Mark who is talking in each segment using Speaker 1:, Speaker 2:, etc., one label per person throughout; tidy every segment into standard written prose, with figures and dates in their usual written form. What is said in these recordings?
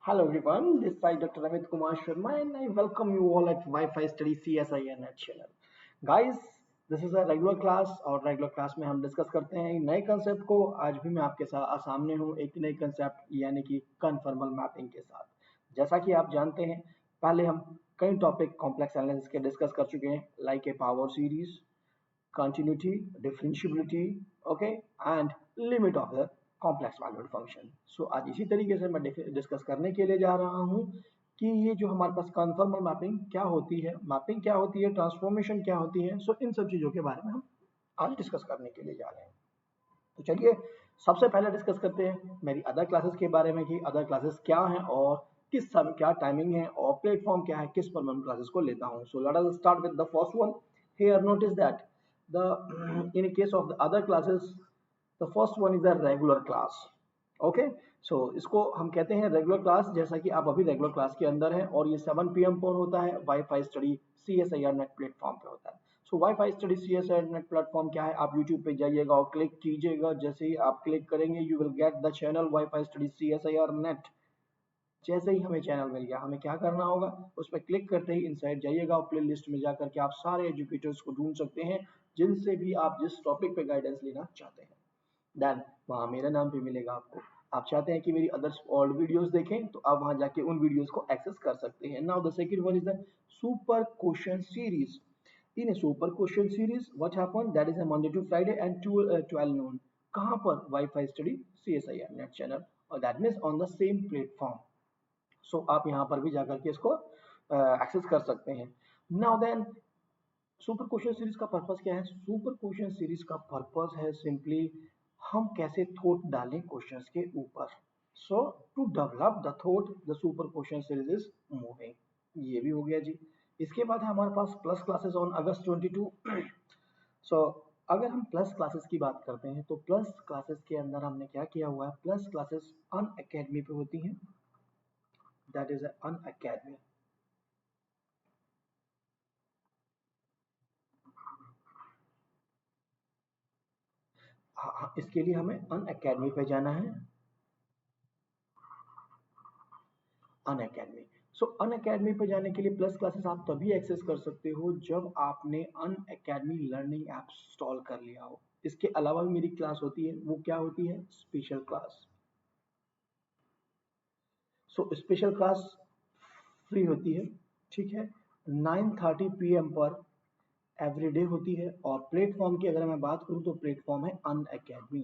Speaker 1: Hello everyone, this is Dr. Amit Kumar Sharma and I welcome you all at Wi-Fi Study CSIR Net channel. Guys, this is a regular class और regular class में हम discuss करते हैं एक नए concept को। आज भी मैं आपके साथ सामने हूँ एक नए कंसेप्ट यानी कि कन्फर्मल मैपिंग के साथ। जैसा कि आप जानते हैं, पहले हम कई टॉपिक कॉम्प्लेक्स एनालिसिस के डिस्कस कर चुके हैं, like a power series, continuity, differentiability, okay, and limit of the complex valued function. So आज इसी तरीके से मैं डिस्कस करने के लिए जा रहा हूँ कि ये जो हमारे पास कन्फर्मल मैपिंग क्या होती है, मैपिंग क्या होती है, ट्रांसफॉर्मेशन क्या होती है। सो इन सब चीज़ों के बारे में हम आज डिस्कस करने के लिए जा रहे हैं। तो चलिए सबसे पहले डिस्कस करते हैं मेरी अदर क्लासेस के बारे में कि अदर क्लासेस क्या हैं और किस समय क्या टाइमिंग है और प्लेटफॉर्म क्या है, किस पर मैं क्लासेस को लेता हूँ। So let us start with the first one. Here notice that the in case of the other classes, the first one is a regular class. Okay, so इसको हम कहते हैं रेगुलर क्लास, जैसा कि आप अभी रेगुलर क्लास के अंदर हैं और ये 7 PM पर होता है। WiFi study CSIR NET platform पे होता है। So WiFi study CSIR NET platform क्या है, आप यूट्यूब पे जाइएगा और क्लिक कीजिएगा। जैसे ही आप क्लिक करेंगे you will get the channel wifi study CSIR net. जैसे ही हमें चैनल मिल गया, हमें क्या करना होगा, उस पर क्लिक करते ही इनसाइड जाइएगा और प्ले लिस्ट में जाकर के आप सारे एजुकेटर्स को ढूंढ सकते हैं जिनसे भी आप जिस टॉपिक पे गाइडेंस लेना चाहते हैं। देन वहाँ मेरा नाम भी मिलेगा आपको। आप चाहते हैं कि मेरी अदर्स ओल्ड वीडियोस देखें तो आप वहाँ जाके उन वीडियोस को एक्सेस कर सकते हैं। Now the second one is the super question series. In a super question series what happen, that is a Monday to Friday and 12 noon. कहाँ पर? WiFi study CSIR NET channel, और that means on the same platform. So आप यहाँ पर भी जाकर के इसको एक्सेस कर सकते हैं। Now then super question series का पर्पस क्या है? सुपर क्वेश्चन सीरीज का पर्पस है सिंपली हम कैसे थॉट डालें क्वेश्चंस के ऊपर। So to develop the thought the super question series is moving. ये भी हो गया जी। इसके बाद है हमारे पास plus classes on August 22। So अगर हम प्लस क्लासेस की बात करते हैं तो प्लस क्लासेस के अंदर हमने क्या किया हुआ है, प्लस क्लासेस अन अकेडमी पे होती हैं, दैट इज अन अकेडमी। हाँ, इसके लिए हमें अन अकेडमी पे जाना है। अन अकेडमी, सो अन अकेडमी पे जाने के लिए प्लस क्लासेस आप तभी एक्सेस कर सकते हो जब आपने अन अकेडमी लर्निंग ऐप इंस्टॉल कर लिया हो। इसके अलावा भी मेरी क्लास होती है, वो क्या होती है? Special class. So special class free होती है, ठीक है, 9:30 PM पर एवरीडे होती है। और प्लेटफॉर्म की अगर मैं बात करूं तो प्लेटफॉर्म है अन अकेडमी।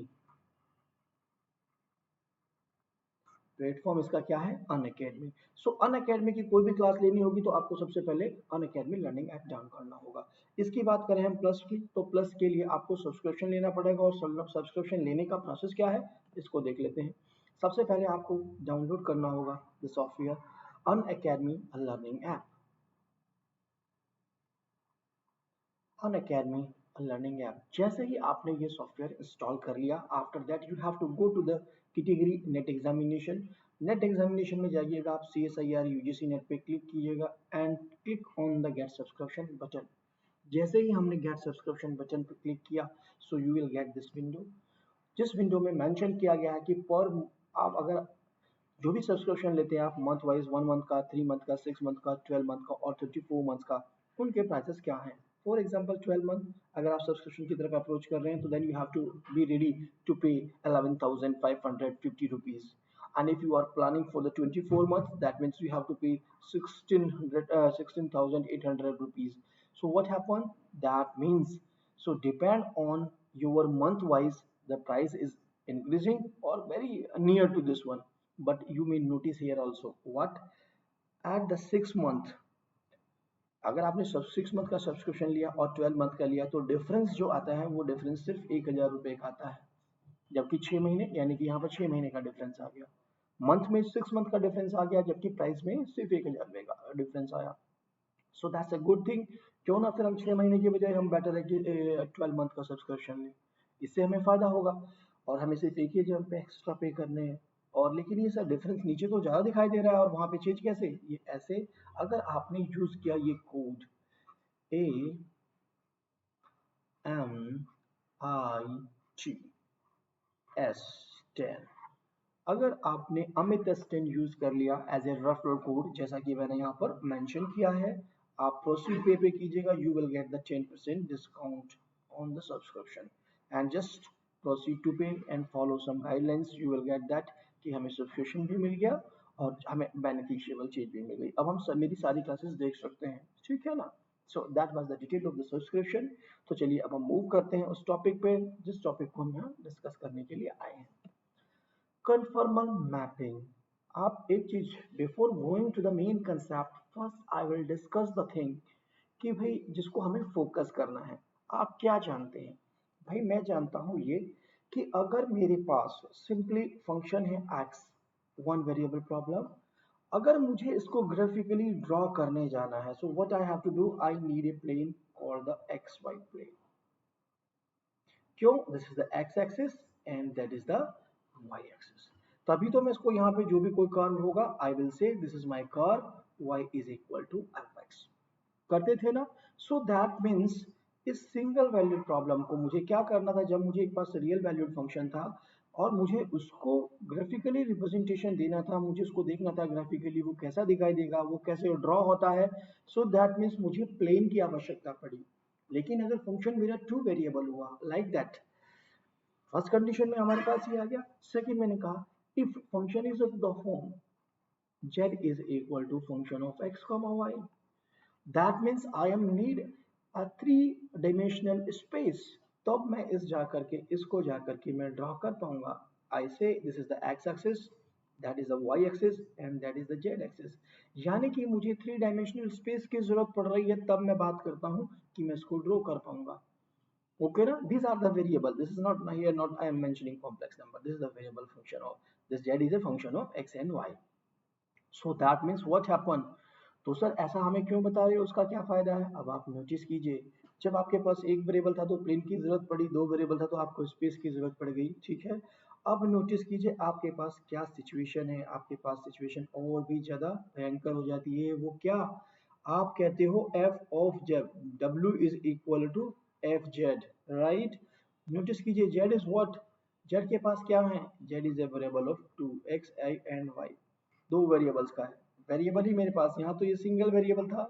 Speaker 1: प्लेटफॉर्म इसका क्या है? अन अकेडमी। सो अन अकेडमी की कोई भी क्लास लेनी होगी तो आपको सबसे पहले अन अकेडमी लर्निंग ऐप डाउन करना होगा। इसकी बात करें हम प्लस की, तो प्लस के लिए आपको सब्सक्रिप्शन लेना पड़ेगा। और सब्सक्रिप्शन लेने का प्रोसेस क्या है, इसको देख लेते हैं। सबसे पहले आपको डाउनलोड करना होगा the software Unacademy learning app. Unacademy learning app, जैसे ही आपने ये सॉफ्टवेयर इंस्टॉल कर लिया, after that you have to go to the category NET examination. NET examination में जाइएगा, आप CSIR UGC नेट पे क्लिक कीजिएगा and click on the get subscription button. जैसे ही हमने गेट सब्सक्रिप्शन बटन पे क्लिक किया, so you will get this window, जिस विंडो में मेंशन किया गया है कि पर आप अगर जो भी सब्सक्रिप्शन लेते हैं आप मंथ वाइज, 1 मंथ का, 3 मंथ का, 6 मंथ का, 12 मंथ का और 24 मंथ का, उनके प्राइसेस क्या हैं। फॉर एग्जाम्पल 12 मंथ अगर आप सब्सक्रिप्शन की तरफ अप्रोच कर रहे हैं तो then you have to be ready to pay 11,550 rupees. and if you are planning for the 24 months, that means you have to pay 16,800 rupees. So what happened, that means, so depend on your month wise, the price is increasing or very near to this one. But you may notice here also what, at the 6 month, अगर आपने 6 month का subscription लिया और 12 month का लिया तो difference जो आता है वो डिफरेंस सिर्फ 1,000 रुपए का आता है। जबकि 6 महीने यानी कि यहाँ पर 6 महीने का डिफरेंस आ गया, मंथ में 6 मंथ का डिफरेंस आ गया, जबकि प्राइस में सिर्फ 1,000 रुपए का डिफरेंस आया। So that's a good thing. क्यों ना फिर हम 6 महीने की बजाय हम बेटर है कि 12 मंथ का सब्सक्रिप्शन लें, इससे हमें फायदा होगा और हमें सिर्फ एक ही जगह पे एक्स्ट्रा पे करने हैं। और लेकिन ये सर डिफरेंस नीचे तो ज़्यादा दिखाई दे रहा है और वहाँ पे चेंज कैसे? ये ऐसे, अगर आपने यूज़ किया ये कोड AMITS10, अगर आपने अमित असिस्टेंट यूज कर लिया एज ए रेफरल कोड, जैसा कि मैंने यहाँ पर मेंशन किया है, आप प्रोसीड पे कीजिएगा, you will get the 10% discount on the subscription and just proceed to pay and follow some guidelines, you will get that कि हमें सब्सक्रिप्शन भी मिल गया और हमें बेनिफिशियल चीज भी मिल गई। अब हम मेरी सारी क्लासेस देख सकते हैं, ठीक है ना। So that was the detail of the subscription. तो चलिए अब हम मूव करते हैं उस टॉपिक पे जिस टॉपिक को हम यहाँ डिस्कस करने के लिए आए हैं, conformal mapping. आप एक चीज, before going to the main concept, first I will discuss the thing कि भाई जिसको हमें फोकस करना है, आप क्या जानते हैं। भाई मैं जानता हूं ये कि अगर मेरे पास सिंपली फंक्शन है x, वन वेरिएबल प्रॉब्लम, अगर मुझे इसको ग्राफिकली ड्रॉ करने जाना है, so what I have to do, I need a plane called the x Y plane. क्यों? This is the X axis and that is the Y axis. तभी तो मैं इसको यहाँ पे जो भी कोई कर्व होगा, I will say this is my curve y is equal to fx। करते थे ना। सो दैट मीन्स इस सिंगल वैल्यूड प्रॉब्लम को मुझे क्या करना था, जब मुझे एक पास रियल वैल्यूड फंक्शन था और मुझे उसको ग्राफिकली रिप्रेजेंटेशन देना था, मुझे उसको देखना था ग्राफिकली वो कैसा दिखाई देगा, वो कैसे ड्रॉ होता है। सो दैट मीन्स मुझे प्लेन की आवश्यकता पड़ी। लेकिन अगर फंक्शन मेरा टू वेरिएबल हुआ लाइक दैट, फर्स्ट कंडीशन में हमारे पास ये आ गया। सेकंड मैंने कहा if function is of the form z is equal to function of x comma y, that means I am need a three dimensional space। तब मैं इस जा करके इसको जा करके मैं ड्रॉ कर पाऊंगा। आई से this is the x axis, that is the y axis and that is the z axis. यानी कि मुझे थ्री डायमेंशनल स्पेस की जरूरत पड़ रही है, तब मैं बात करता हूं कि मैं इसको ड्रॉ कर पाऊंगा। Okay, na? These are the variable. This is not here. Not I am mentioning complex number. This is the variable function of this z is a function of x and y. So that means what happened? तो sir ऐसा हमें क्यों बता रहे हो, उसका क्या फायदा है? अब आप नोटिस कीजिए, जब आपके पास एक वेरिएबल था तो प्लेन की जरूरत पड़ी, दो वेरिएबल था तो आपको स्पेस की जरूरत पड़ गई, ठीक है। अब नोटिस कीजिए आपके पास क्या सिचुएशन है, आपके पास सिचुएशन और भी ज्यादा भयंकर हो जाती है। वो क्या? आप कहते हो f of z, w is equal to F z, right. Notice कीजिए z इज व्हाट, z के पास क्या है, z is a variable of two x I and y, दो वेरिएबल्स का है। वेरिएबल ही मेरे पास, यहाँ तो ये सिंगल वेरिएबल था,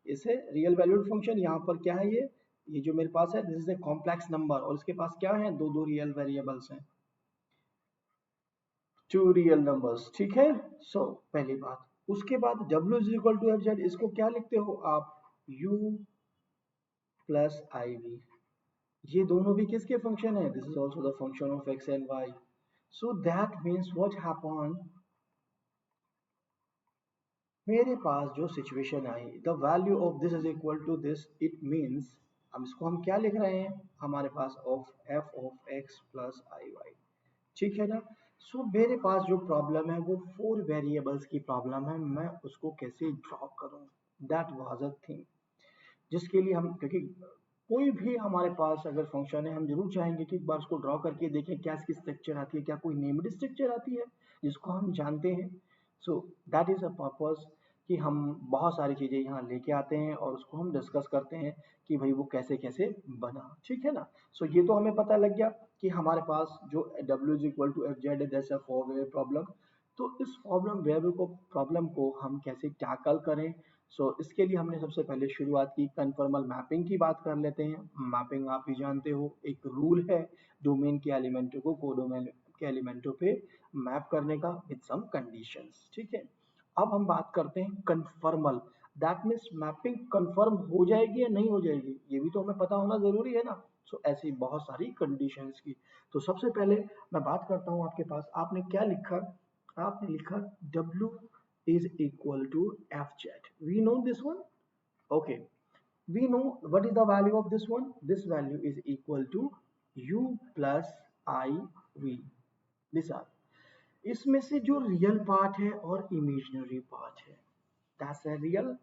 Speaker 1: इसे रियल वैल्यूड फंक्शन, यहाँ पर क्या है ये जो मेरे पास है this is a complex number, और इसके पास क्या है, दो दो रियल वेरिएबल्स हैं, टू रियल नंबर्स, ठीक है। सो पहली बात, उसके बाद w is equal to F z, इसको क्या लिखते हो आप, u प्लस आई वी। ये दोनों भी किसके फंक्शन है, this is also the function of X and Y. So that means what happen, मेरे पास जो सिचुएशन आई, the value of this is equal to this, it means अब इसको हम क्या लिख रहे हैं, हमारे पास of F of X plus I Y, ठीक है ना। सो मेरे पास जो प्रॉब्लम है वो फोर वेरिएबल्स की प्रॉब्लम है, मैं उसको कैसे ड्रॉ करूं, दैट वाज अ थिंग जिसके लिए हम, क्योंकि कोई भी हमारे पास अगर फंक्शन है, हम जरूर चाहेंगे कि एक बार उसको ड्रॉ करके देखें क्या इसकी स्ट्रक्चर आती है, क्या कोई नेम्ड स्ट्रक्चर आती है जिसको हम जानते हैं। सो दैट इज अ पर्पस कि हम बहुत सारी चीजें यहाँ लेके आते हैं और उसको हम डिस्कस करते हैं कि भाई वो कैसे कैसे बना, ठीक है ना। सो ये तो हमें पता लग गया कि हमारे पास जो w is equal to F Z है, that's a four way problem. तो इस प्रॉब्लम को हम कैसे टैकल करें, इसके लिए हमने सबसे पहले शुरुआत की, कन्फर्मल मैपिंग की बात कर लेते हैं। मैपिंग आप भी जानते हो, एक रूल है डोमेन के एलिमेंटों को कोडोमेन के एलिमेंटों पे मैप करने का विद सम कंडीशंस, ठीक है। अब हम बात करते हैं conformal, that means mapping confirm हो जाएगी या नहीं हो जाएगी, ये भी तो हमें पता होना जरूरी है ना। ऐसी बहुत सारी कंडीशंस की। तो सबसे पहले मैं बात करता हूँ, आपके पास आपने क्या लिखा, आपने लिखा w is equal to fz. We know this one. Okay. We know what is the value of this one. This value is equal to u plus iv. These are, इसमें से जो रियल पार्ट है और imaginary part है, that's a real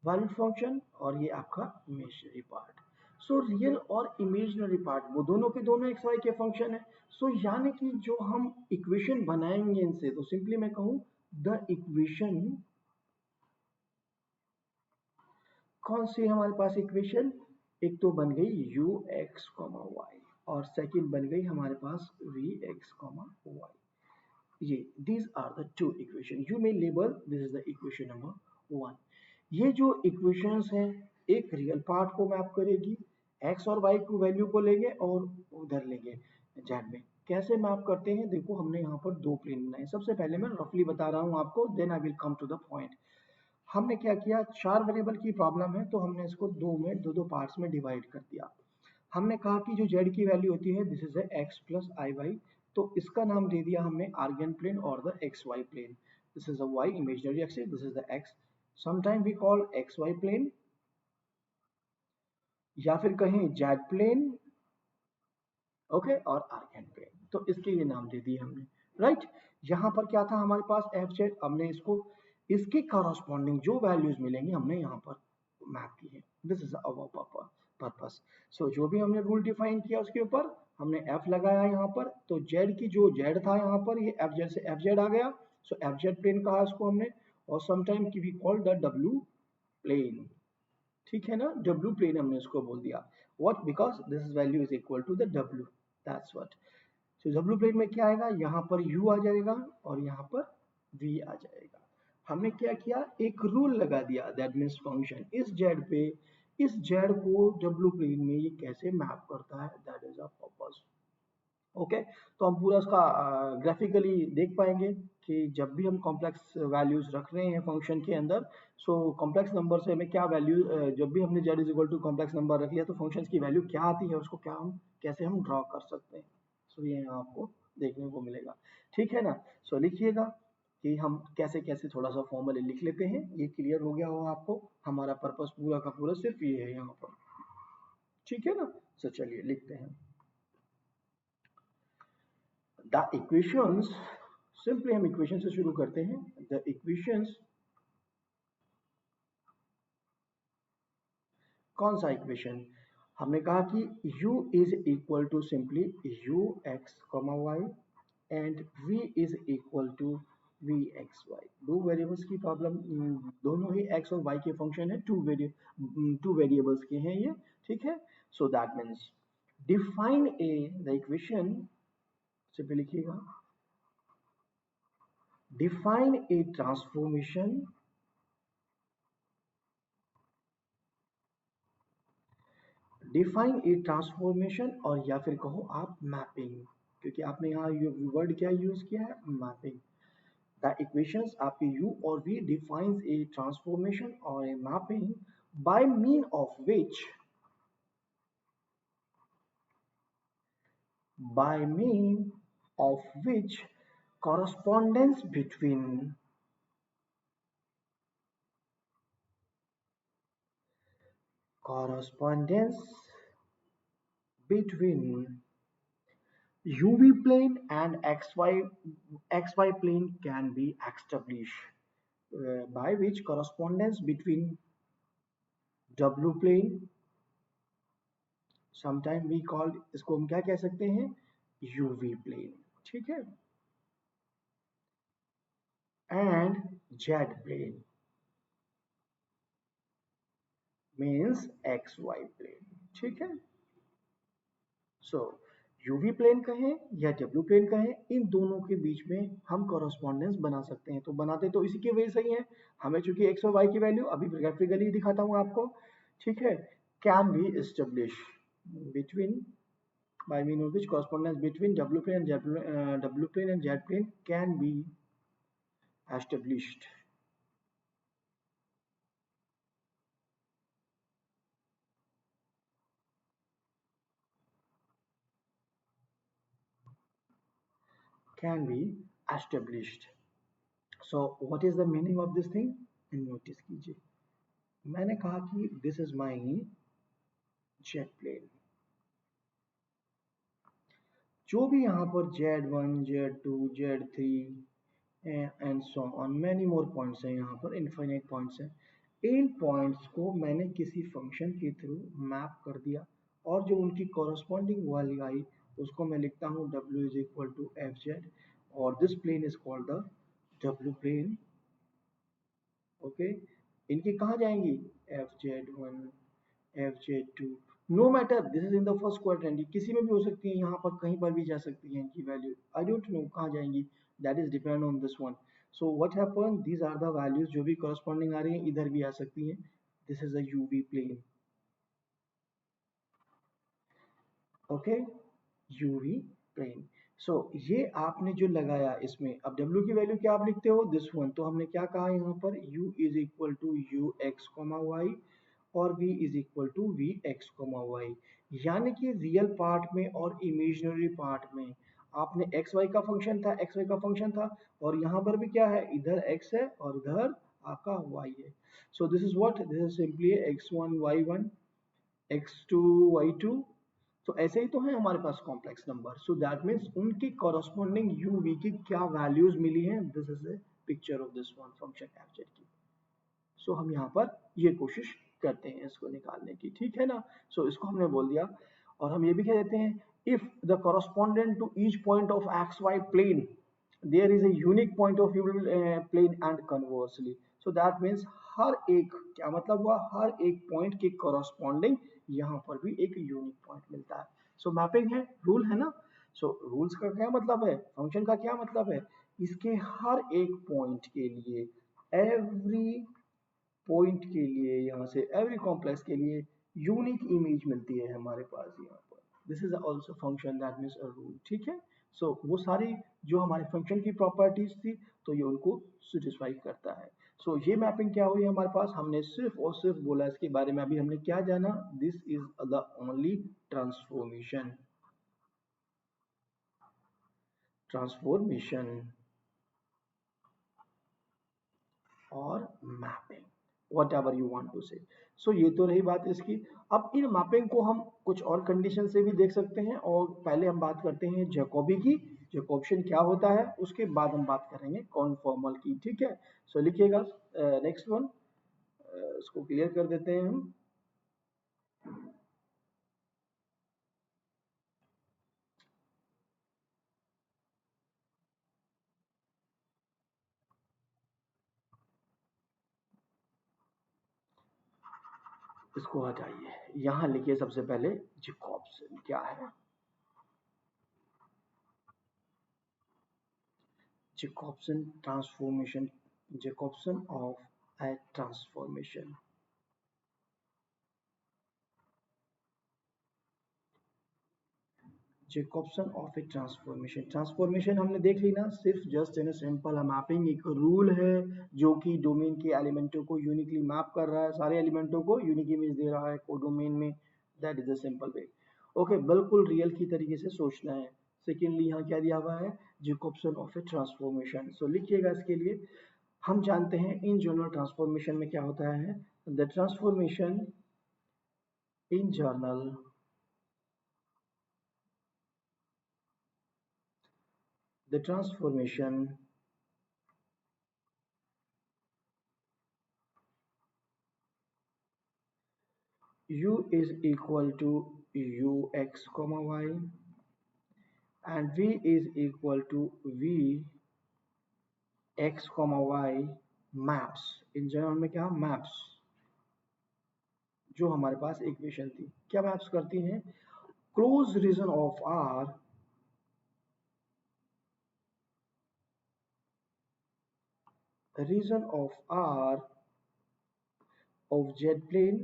Speaker 1: valued function, और ये आपका imaginary part. So real और इमेजिनरी पार्ट वो दोनों के दोनों एक्स वाई के फंक्शन है। सो यानी कि जो हम इक्वेशन बनाएंगे इनसे, तो सिंपली मैं कहूं द इक्वेशन, कौन सी है हमारे पास इक्वेशन, एक तो बन गई u x वाई और सेकंड बन गई हमारे पास वी एक्स कॉमा वाई। ये these are the two equation, you may label this is the equation number 1। ये जो इक्वेशंस हैं एक रियल पार्ट को मैप करेगी, एक्स और वाई की वैल्यू को लेंगे और उधर लेंगे जेड में। कैसे मैप करते हैं देखो, हमने यहाँ पर दो प्लेन बनाए। सबसे पहले मैं रफली बता रहा हूँ आपको, then I will come to the point. हमने क्या किया, चार वेरिएबल की प्रॉब्लम है तो हमने इसको दो दो पार्ट्स में डिवाइड कर दिया। हमने कहा कि जो जेड की वैल्यू होती है this is x plus I y, तो इसका नाम दे दिया हमने आर्गन प्लेन और the x Y plane. This is a y imaginary axis, this is the x, sometime we call x Y plane, या फिर कहें जेड प्लेन, ओके, और आर्गन प्लेन। तो इसके ये नाम दे दिए हमने, राइट। यहाँ पर क्या था हमारे पास एफ जेड, हमने इसको इसके कॉरस्पॉन्डिंग जो वैल्यूज मिलेंगी हमने यहाँ पर मैप की है। This is our purpose. So जो भी हमने रूल डिफाइन किया उसके ऊपर हमने एफ लगाया यहाँ पर, तो जेड की जो जेड था यहाँ पर ये एफ जेड से एफ जेड आ गया, सो एफ जेड प्लेन कहा इसको हमने, और समटाइम की we call the W plane, ठीक है ना, डब्ल्यू प्लेन हमने इसको बोल दिया। What, because this value is equal to the W, that's what. So W plane में क्या आएगा, यहाँ पर u आ जाएगा और यहाँ पर v आ जाएगा। हमने क्या किया, एक रूल लगा दिया, दैट मीन्स फंक्शन इस जेड पे, इस जेड को डब्ल्यू प्लेन में ये कैसे मैप करता है, that is a purpose. Okay, तो हम पूरा उसका ग्राफिकली देख पाएंगे कि जब भी हम कॉम्प्लेक्स वैल्यूज रख रहे हैं फंक्शन के अंदर, सो कॉम्प्लेक्स नंबर से हमें क्या वैल्यू, जब भी हमने z is equal to complex number रख लिया तो फंक्शन की वैल्यू क्या आती है उसको क्या हम कैसे हम ड्रॉ कर सकते हैं। सो ये आपको देखने को मिलेगा, ठीक है ना। सो लिखिएगा कि हम कैसे कैसे थोड़ा सा फॉर्मली लिख लेते हैं, ये क्लियर हो गया हो आपको। हमारा पर्पस पूरा का पूरा सिर्फ ये है यहाँ पर, ठीक है ना। सो चलिए लिखते हैं द इक्वेशंस। सिंपली हम इक्वेशन से शुरू करते हैं। द इक्वेशंस, कौन सा इक्वेशन, हमने कहा कि u is equal to simply u x comma Y and v is equal to v x y। दो वेरिएबल्स की प्रॉब्लम, दोनों ही x और y के फंक्शन है, टू वेरिएबल्स के हैं ये, ठीक है। So that means define a the equation, simply लिखिएगा define a transformation, define a transformation, और या फिर कहो आप मैपिंग, क्योंकि आपने यहाँ वर्ड क्या यूज किया है, मैपिंग। द इक्वेशंस आपके u और v डिफाइंस ए ट्रांसफॉर्मेशन और a mapping by mean of which, by mean of which correspondence between correspondence between UV plane and XY plane can be established, by which correspondence between W plane, sometime we call इसको हम क्या कह सकते हैं, UV plane, ठीक है, and Z plane means XY plane, ठीक है। सो यूवी प्लेन कहें या डब्ल्यू प्लेन कहें, इन दोनों के बीच में हम कॉरस्पॉन्डेंस बना सकते हैं। तो बनाते तो इसी की वजह से ही है, हमें चूंकि एक्स और वाई की वैल्यू अभी ग्राफिकली दिखाता हूं आपको, ठीक है, can be establish between by mean of which correspondence between W plane and Z plane can be established. Can be established. So what is the meaning of this thing? Notice कीजिए, मैंने कहा कि this is my jet plane, जो भी यहाँ पर Z1, Z2, Z3 and so on many more points हैं, यहाँ पर इनफाइनाइट पॉइंट्स हैं। इन पॉइंट्स को मैंने किसी फंक्शन के थ्रू मैप कर दिया, और जो उनकी कॉरस्पॉन्डिंग वाली आई उसको मैं लिखता हूँ W is equal to F Z, और this plane is called the W plane, okay. इनकी कहाँ जाएंगी, F Z one, F Z two, no matter this is in the first quadrant, ये किसी में भी हो सकती है, यहाँ पर कहीं पर भी जा सकती है इनकी वैल्यू, आई डोंट नो कहाँ जाएंगी, that is depend on this one. So what happen, these are the values जो भी करस्पॉन्डिंग आ रही हैं, इधर भी आ सकती हैं। This is a UV plane, okay, UV plane. So ये आपने जो लगाया इसमें, अब W की वैल्यू क्या आप लिखते हो, दिस वन, तो हमने क्या कहा यहाँ पर, U is equal to you x comma y और V is equal to we x comma y, यानी कि रियल पार्ट में और इमेजिनरी पार्ट में आपने एक्स वाई का फंक्शन था, एक्स वाई का फंक्शन था, और यहाँ पर भी क्या है, इधर x है और इधर आपका y है। So this is what, this is simply x1 y1 x2 y2। तो ऐसे ही तो है हमारे पास complex number, so that means उनकी कॉरस्पॉन्डिंग यू वी की क्या वैल्यूज मिली हैं, this is a picture of this one function F Z की। सो हम यहाँ पर ये कोशिश करते हैं इसको निकालने की, ठीक है ना। सो इसको हमने बोल दिया, और हम ये भी कह देते हैं, if the correspondent to each point of x Y plane there is a unique point of view plane and conversely, so that means हर एक, क्या मतलब हुआ, हर एक पॉइंट के कॉरस्पॉन्डिंग यहाँ पर भी एक यूनिक पॉइंट मिलता है। सो मैपिंग है, रूल है ना। सो रूल्स का क्या मतलब है, फंक्शन का क्या मतलब है, इसके हर एक पॉइंट के लिए, एवरी पॉइंट के लिए, यहाँ से एवरी कॉम्प्लेक्स के लिए यूनिक इमेज मिलती है हमारे पास यहाँ पर। This is also function that means a rule, ठीक है। सो वो सारी जो हमारे फंक्शन की प्रॉपर्टीज थी, तो ये उनको सेटिस्फाई करता है। सो ये मैपिंग क्या हुई हमारे पास, हमने सिर्फ और सिर्फ बोला इसके बारे में, अभी हमने क्या जाना, this is the only transformation, transformation और mapping, whatever you want to say. So ये तो रही बात इसकी। अब इन मैपिंग को हम कुछ और कंडीशन से भी देख सकते हैं, और पहले हम बात करते हैं जैकोबी की, जैकोबियन क्या होता है, उसके बाद हम बात करेंगे कॉन्फॉर्मल की, ठीक है। सो लिखिएगा नेक्स्ट वन, इसको क्लियर कर देते हैं हम। इसको हटाइए, यहाँ लिखिए सबसे पहले जैकोबियन क्या है, Jacobian transformation, Jacobian of a transformation. Jacobian of a transformation, transformation हमने देख ली ना, सिर्फ जस्ट इन सिंपल मैपिंग एक रूल है जो कि डोमेन के एलिमेंटों को यूनिकली मैप कर रहा है, सारे एलिमेंटों को यूनिक इमेज दे रहा है को डोमेन में, that is a simple way. Okay, बिल्कुल रियल की तरीके से सोचना है। सेकेंडली यहाँ क्या दिया हुआ है, जैकोबियन ऑफ ए ट्रांसफॉर्मेशन। सो लिखिएगा इसके लिए, हम जानते हैं इन जनरल ट्रांसफॉर्मेशन में क्या होता है, the transformation in journal, the transformation u is equal to ux comma y and v is equal to v x comma y maps, in general में क्या मैप्स, जो हमारे पास इक्वेशन थी क्या मैप्स करती हैं, close region of R, region of R of z plane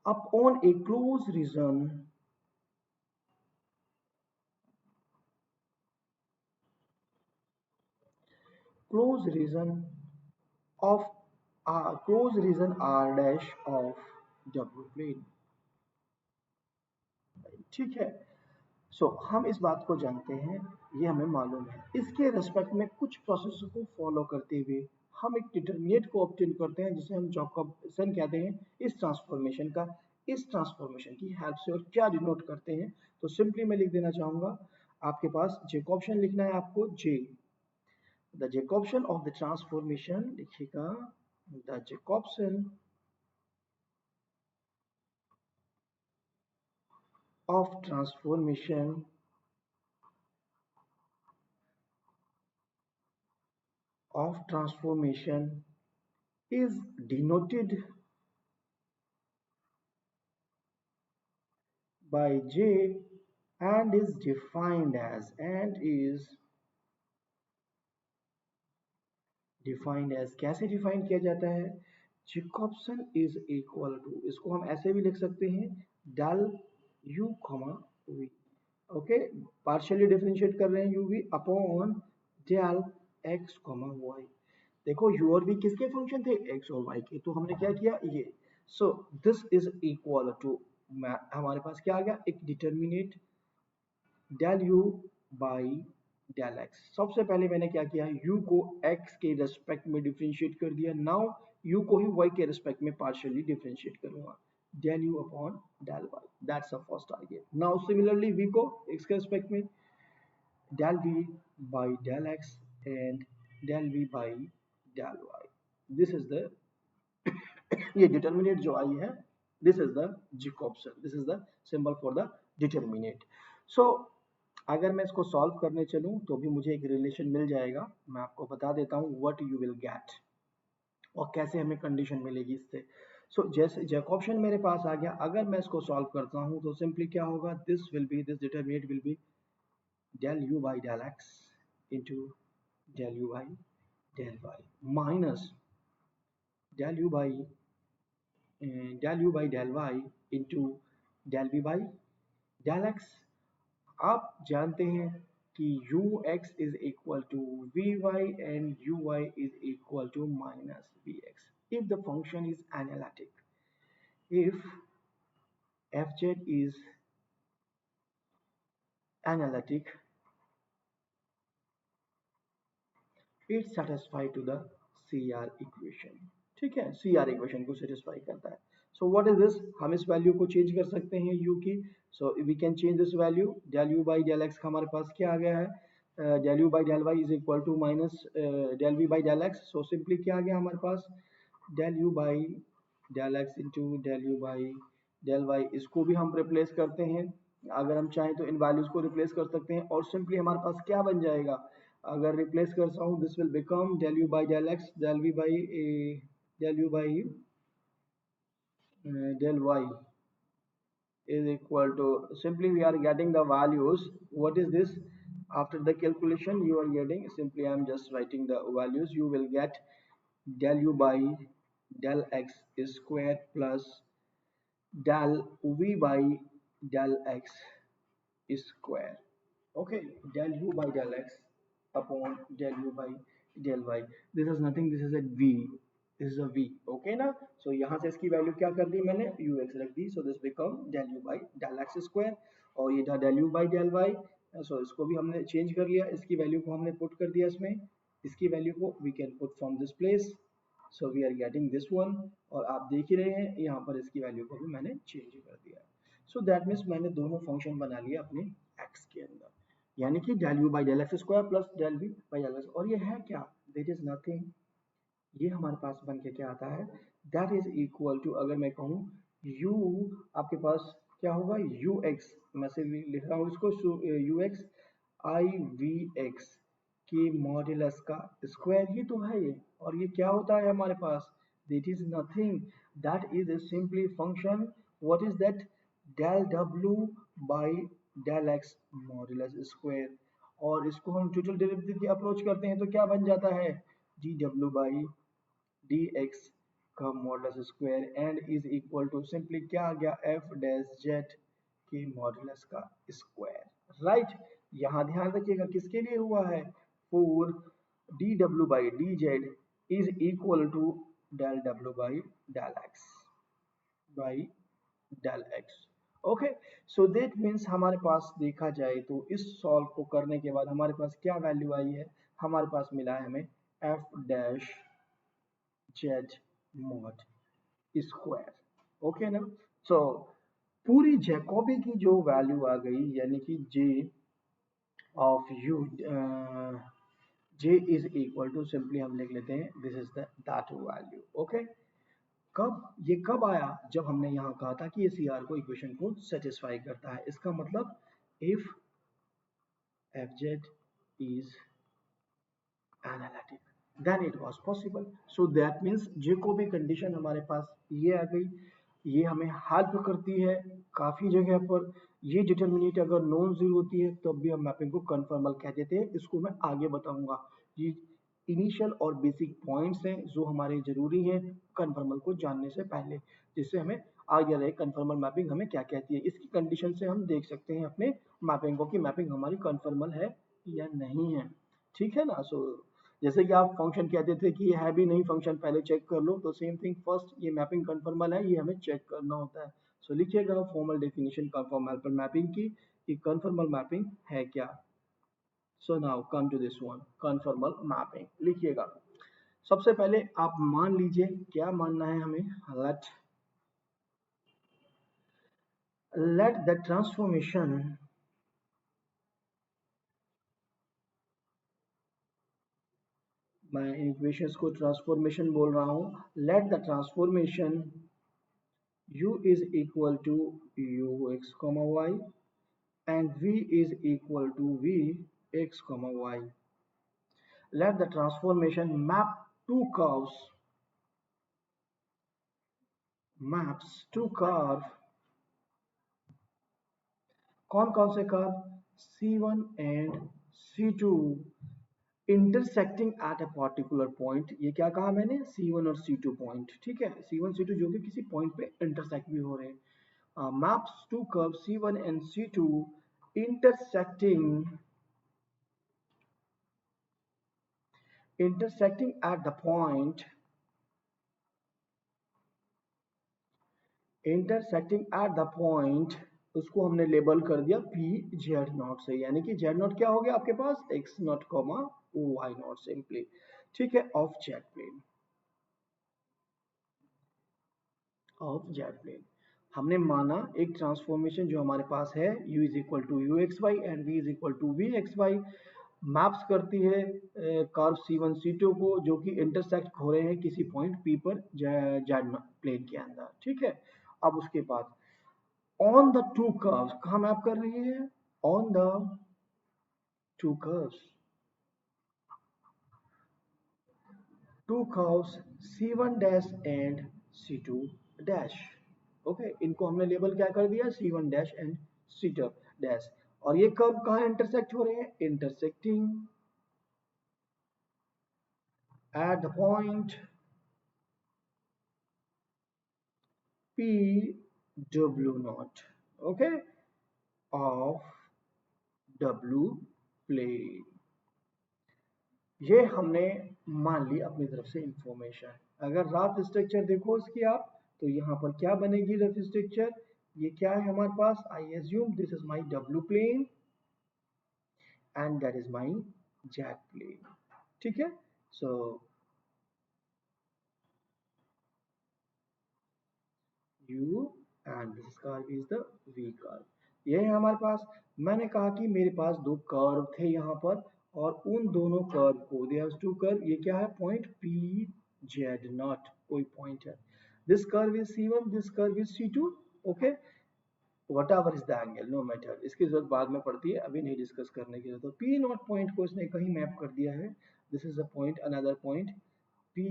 Speaker 1: upon a close region close region of r, close region r dash of w plane, ठीक है। सो हम इस बात को जानते हैं, ये हमें मालूम है, इसके रेस्पेक्ट में कुछ प्रोसेस को फॉलो करते हुए हम एक डिटरमिनेट को ऑब्टेन करते हैं, जिसे हम जैकोबियन कहते हैं, इस ट्रांसफॉर्मेशन का, इस ट्रांसफॉर्मेशन की हेल्प से, और क्या डिनोट करते हैं, तो सिंपली मैं लिख देना चाहूंगा, आपके पास जैकोबियन लिखना है आपको, J, the Jacobian of the transformation लिखिएगा, the Jacobian of transformation is denoted by j and is defined as कैसे डिफाइन किया जाता है? जैकॉब्सन इज इक्वल टू, इसको हम ऐसे भी लिख सकते हैं, del u comma v। Okay, partially differentiate कर रहे हैं u v upon del x comma y। देखो u और v किसके फंक्शन थे? x और y के, तो हमने क्या किया ये। So this is equal to, हमारे पास क्या आ गया? एक determinant del u by del x। सबसे पहले मैंने क्या किया? u को x के रेस्पेक्ट में डिफरेंशिएट कर दिया। नाउ u को ही y के रेस्पेक्ट में पार्शियली डिफरेंशिएट करूंगा, del u upon del y। That's a first target. Now similarly v को x के रेस्पेक्ट में del v by del x and del v by del y। This is the ये determinant जो आई है, this is the Jacobian, this is the symbol for the determinant. So अगर मैं इसको सॉल्व करने चलूं तो भी मुझे एक रिलेशन मिल जाएगा। मैं आपको बता देता हूं व्हाट यू विल गेट और कैसे हमें कंडीशन मिलेगी इससे। सो जैसे जैकॉब्सन मेरे पास आ गया, अगर मैं इसको सॉल्व करता हूं तो सिंपली क्या होगा? This will be, this determinate will be del u by del x into del u by del y minus del u by del u by del y into del v by del x। आप जानते हैं कि ux is equal to vy and uy is equal to minus vx if the function is analytic, if fz is analytic, it satisfy to the CR equation। ठीक है, CR equation को satisfy करता है। So what is this? हम इस value को change कर सकते हैं u की। So we can change this value, del u by del x का हमारे पास क्या आ गया है? Del u by del y is equal to minus del v by del x। So simply क्या आ गया हमारे पास? Del u by del x into del u by del y। इसको भी हम रिप्लेस करते हैं, अगर हम चाहें तो इन वैल्यूज को रिप्लेस कर सकते हैं और सिंपली हमारे पास क्या बन जाएगा? अगर रिप्लेस करता हूँ, this will become del u by del x del v by del u by del y is equal to, simply we are getting the values. What is this? After the calculation you are getting, simply I am just writing the values. You will get del u by del x square plus del v by del x square। okay, del u by del x upon del u by del y। this is nothing, this is a v, this is a v। okay ना? so यहाँ से इसकी value क्या कर दी मैंने? ux रख दी। so this become del u by del x square और ये था del u by del y। so इसको भी हमने चेंज कर लिया, इसकी वैल्यू को हमने पुट कर दिया इसमें, इसकी वैल्यू को we can put from this place। so we are getting this one और आप देख ही रहे हैं यहाँ पर इसकी वैल्यू को भी मैंने चेंज कर दिया। सो दैट मीन्स मैंने दोनों फंक्शन बना लिया अपने x के अंदर, यानी कि del u by del x square plus del v by del x। और ये है क्या? दैट इज नथिंग, ये हमारे पास बन के क्या आता है? दैट इज इक्वल टू, अगर मैं कहूँ u, आपके पास क्या होगा? ux, मैं से लिख रहा हूँ इसको, ux आई वी एक्स की मॉड्यूलस का स्क्वायर ही तो है ये। और ये क्या होता है हमारे पास? That is nothing, that is simply function, what is that? del w by del x modulus square. और इसको हम टोटल डेरिवेटिव की अप्रोच करते हैं तो क्या बन जाता है? dw by dx का modulus square and is equal to, simply क्या आ गया? f डैश z के मॉड्यूलस का स्क्वायर। राइट, यहाँ ध्यान रखिएगा किसके लिए हुआ है? फॉर dw by dz इज इक्वल टू del w by del x by del x। Okay, so that means हमारे पास देखा जाए तो इस सॉल्व को करने के बाद हमारे पास क्या वैल्यू आई है? हमारे पास मिला है हमें f dash z mod square. Okay ना? सो पूरी जैकोबी की जो वैल्यू आ गई, यानी कि j of u, j is equal to, simply हम लिख लेते हैं this is the that value. Okay, कब आया? जब हमने यहाँ कहा था कि ये सी आर को इक्वेशन को सेटिस्फाई करता है। इसका मतलब if F Z is analytic then it was possible. So that means Jacobi condition हमारे पास ये आ गई। ये हमें हेल्प करती है काफ़ी जगह पर। ये डिटर्मिनेट अगर नॉन जीरो होती है तब भी हम मैपिंग को कन्फर्मल कह देते हैं, इसको मैं आगे बताऊंगा। ये इनिशियल और बेसिक पॉइंट्स हैं जो हमारे जरूरी हैं कन्फर्मल को जानने से पहले, जिससे हमें आगे रहे कन्फर्मल मैपिंग हमें क्या कहती है। इसकी कंडीशन से हम देख सकते हैं अपने मैपिंग को कि मैपिंग हमारी कन्फर्मल है या नहीं है। ठीक है ना। सो जैसे कि आप फंक्शन कहते थे कि ये है भी नहीं फंक्शन, पहले चेक कर लो, तो सेम थिंग फर्स्ट ये मैपिंग कन्फर्मल है ये हमें चेक करना होता है। सो लिखिएगा फॉर्मल डेफिनेशन कन्फर्मल मैपिंग की कि कन्फर्मल मैपिंग है क्या। So now come to this one, conformal mapping लिखिएगा। सबसे पहले आप मान लीजिए, क्या मानना है हमें, लेट द ट्रांसफॉर्मेशन, मैं इक्वेशंस को ट्रांसफॉर्मेशन बोल रहा हूं, let the transformation u is equal to ux comma y and v is equal to vx comma y. Let the transformation map two curves, maps two curve, कौन कौन से curve, C1 and C2 intersecting at a particular point. ये क्या कहा मैंने, C1 और C2 point, ठीक है, C1 C2 जो कि किसी पॉइंट पे इंटरसेक्ट भी हो रहे हैं। Maps to curve C1 and C2 intersecting intersecting at the point intersecting at the point, उसको हमने लेबल कर दिया पी जेड नॉट से, यानी कि जेड नॉट क्या हो गया आपके पास, X not comma Y not simply, ठीक है, of Z plane, of Z plane. हमने माना एक ट्रांसफॉर्मेशन जो हमारे पास है u is equal to you x Y and v is equal to we x Y maps करती है कर्व C1 C2 को जो कि इंटरसेक्ट हो रहे हैं किसी पॉइंट P पर जेड प्लेन के अंदर, ठीक है। अब उसके बाद ऑन द टू कर्व्स, कहाँ मैप कर रही है, on the two curves, to curves C1 dash and C2 dash, okay, इनको हमने लेबल क्या कर दिया, C1 dash and C2 dash. और ये कर्व कहाँ इंटरसेक्ट हो रहे हैं, intersecting at the point P W naught, okay, of W plane। ये हमने मान ली अपनी तरफ से इंफॉर्मेशन। अगर रफ स्ट्रक्चर देखो इसकी आप, तो यहाँ पर क्या बनेगी रफ स्ट्रक्चर, ये क्या है हमारे पास, I assume this is my W plane and that is my Z plane, ठीक है। सो U and this curve is the V curve, ये है हमारे पास। मैंने कहा कि मेरे पास दो कर्व थे यहाँ पर और उन दोनों कर्व को दे हैव टू कर्व, ये क्या है पॉइंट P Z नॉट, कोई पॉइंट है, this curve is C1, this curve is C2, okay, whatever is the angle no matter, इसकी जरूरत बाद में पड़ती है, अभी नहीं डिस्कस करने की जरूरत। तो P नॉट पॉइंट को इसने कहीं मैप कर दिया है, this is a point, another point P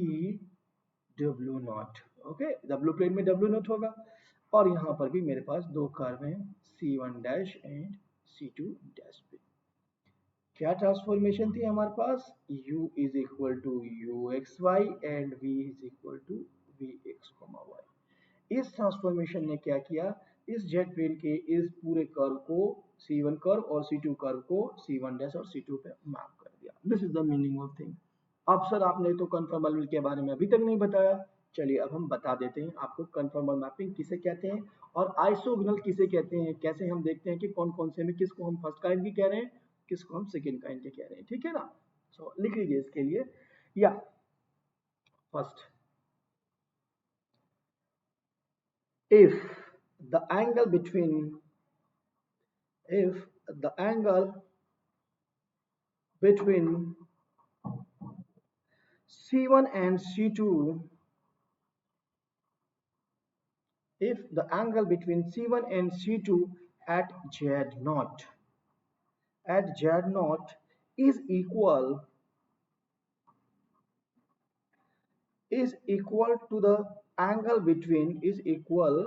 Speaker 1: W naught, okay, W plane में W नॉट होगा। और यहाँ पर भी मेरे पास दो कर्व हैं C1 dash and C2 dash पे। क्या ट्रांसफॉर्मेशन थी हमारे पास, U is equal to you x Y and V is equal to we x y. इस ट्रांसफॉर्मेशन ने क्या किया, इस जेट प्लेन के इस पूरे कर्व को C1 कर्व और C2 कर्व को C1 डैश और C2 पे मैप कर दिया। This is the meaning of thing. अब सर आपने तो कन्फर्मल के बारे में अभी तक नहीं बताया, चलिए अब हम बता देते हैं आपको कन्फर्मल मैपिंग किसे कहते हैं और आइसोगोनल किसे कहते हैं, कैसे हम देखते हैं कि कौन कौन से में किसको हम फर्स्ट काइंड की कह रहे हैं, किसको हम सेकेंड काइंड के कह रहे हैं, ठीक है ना। सो लिख लीजिए इसके लिए, या first, if the angle between if the angle between C1 and C2, if the angle between C1 and C2 at Z naught is equal is equal to the angle between is equal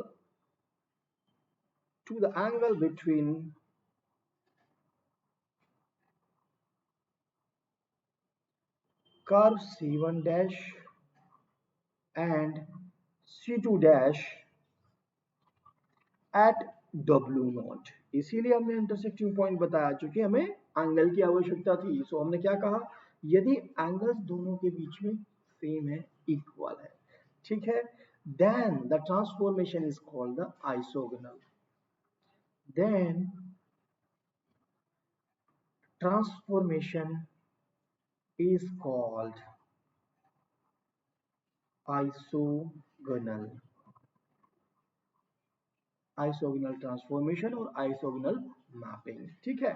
Speaker 1: to the angle between curve C1 dash and C2 dash at W not. इसीलिए हमने intersecting point बताया, चूंकि हमें angle की आवश्यकता थी। सो हमने क्या कहा, यदि एंगल्स दोनों के बीच में सेम है, इक्वल है, ठीक है, then the transformation is called the isogonal. Then transformation is called isogonal। Isogonal transformation और आइसोगोनल मैपिंग, ठीक है।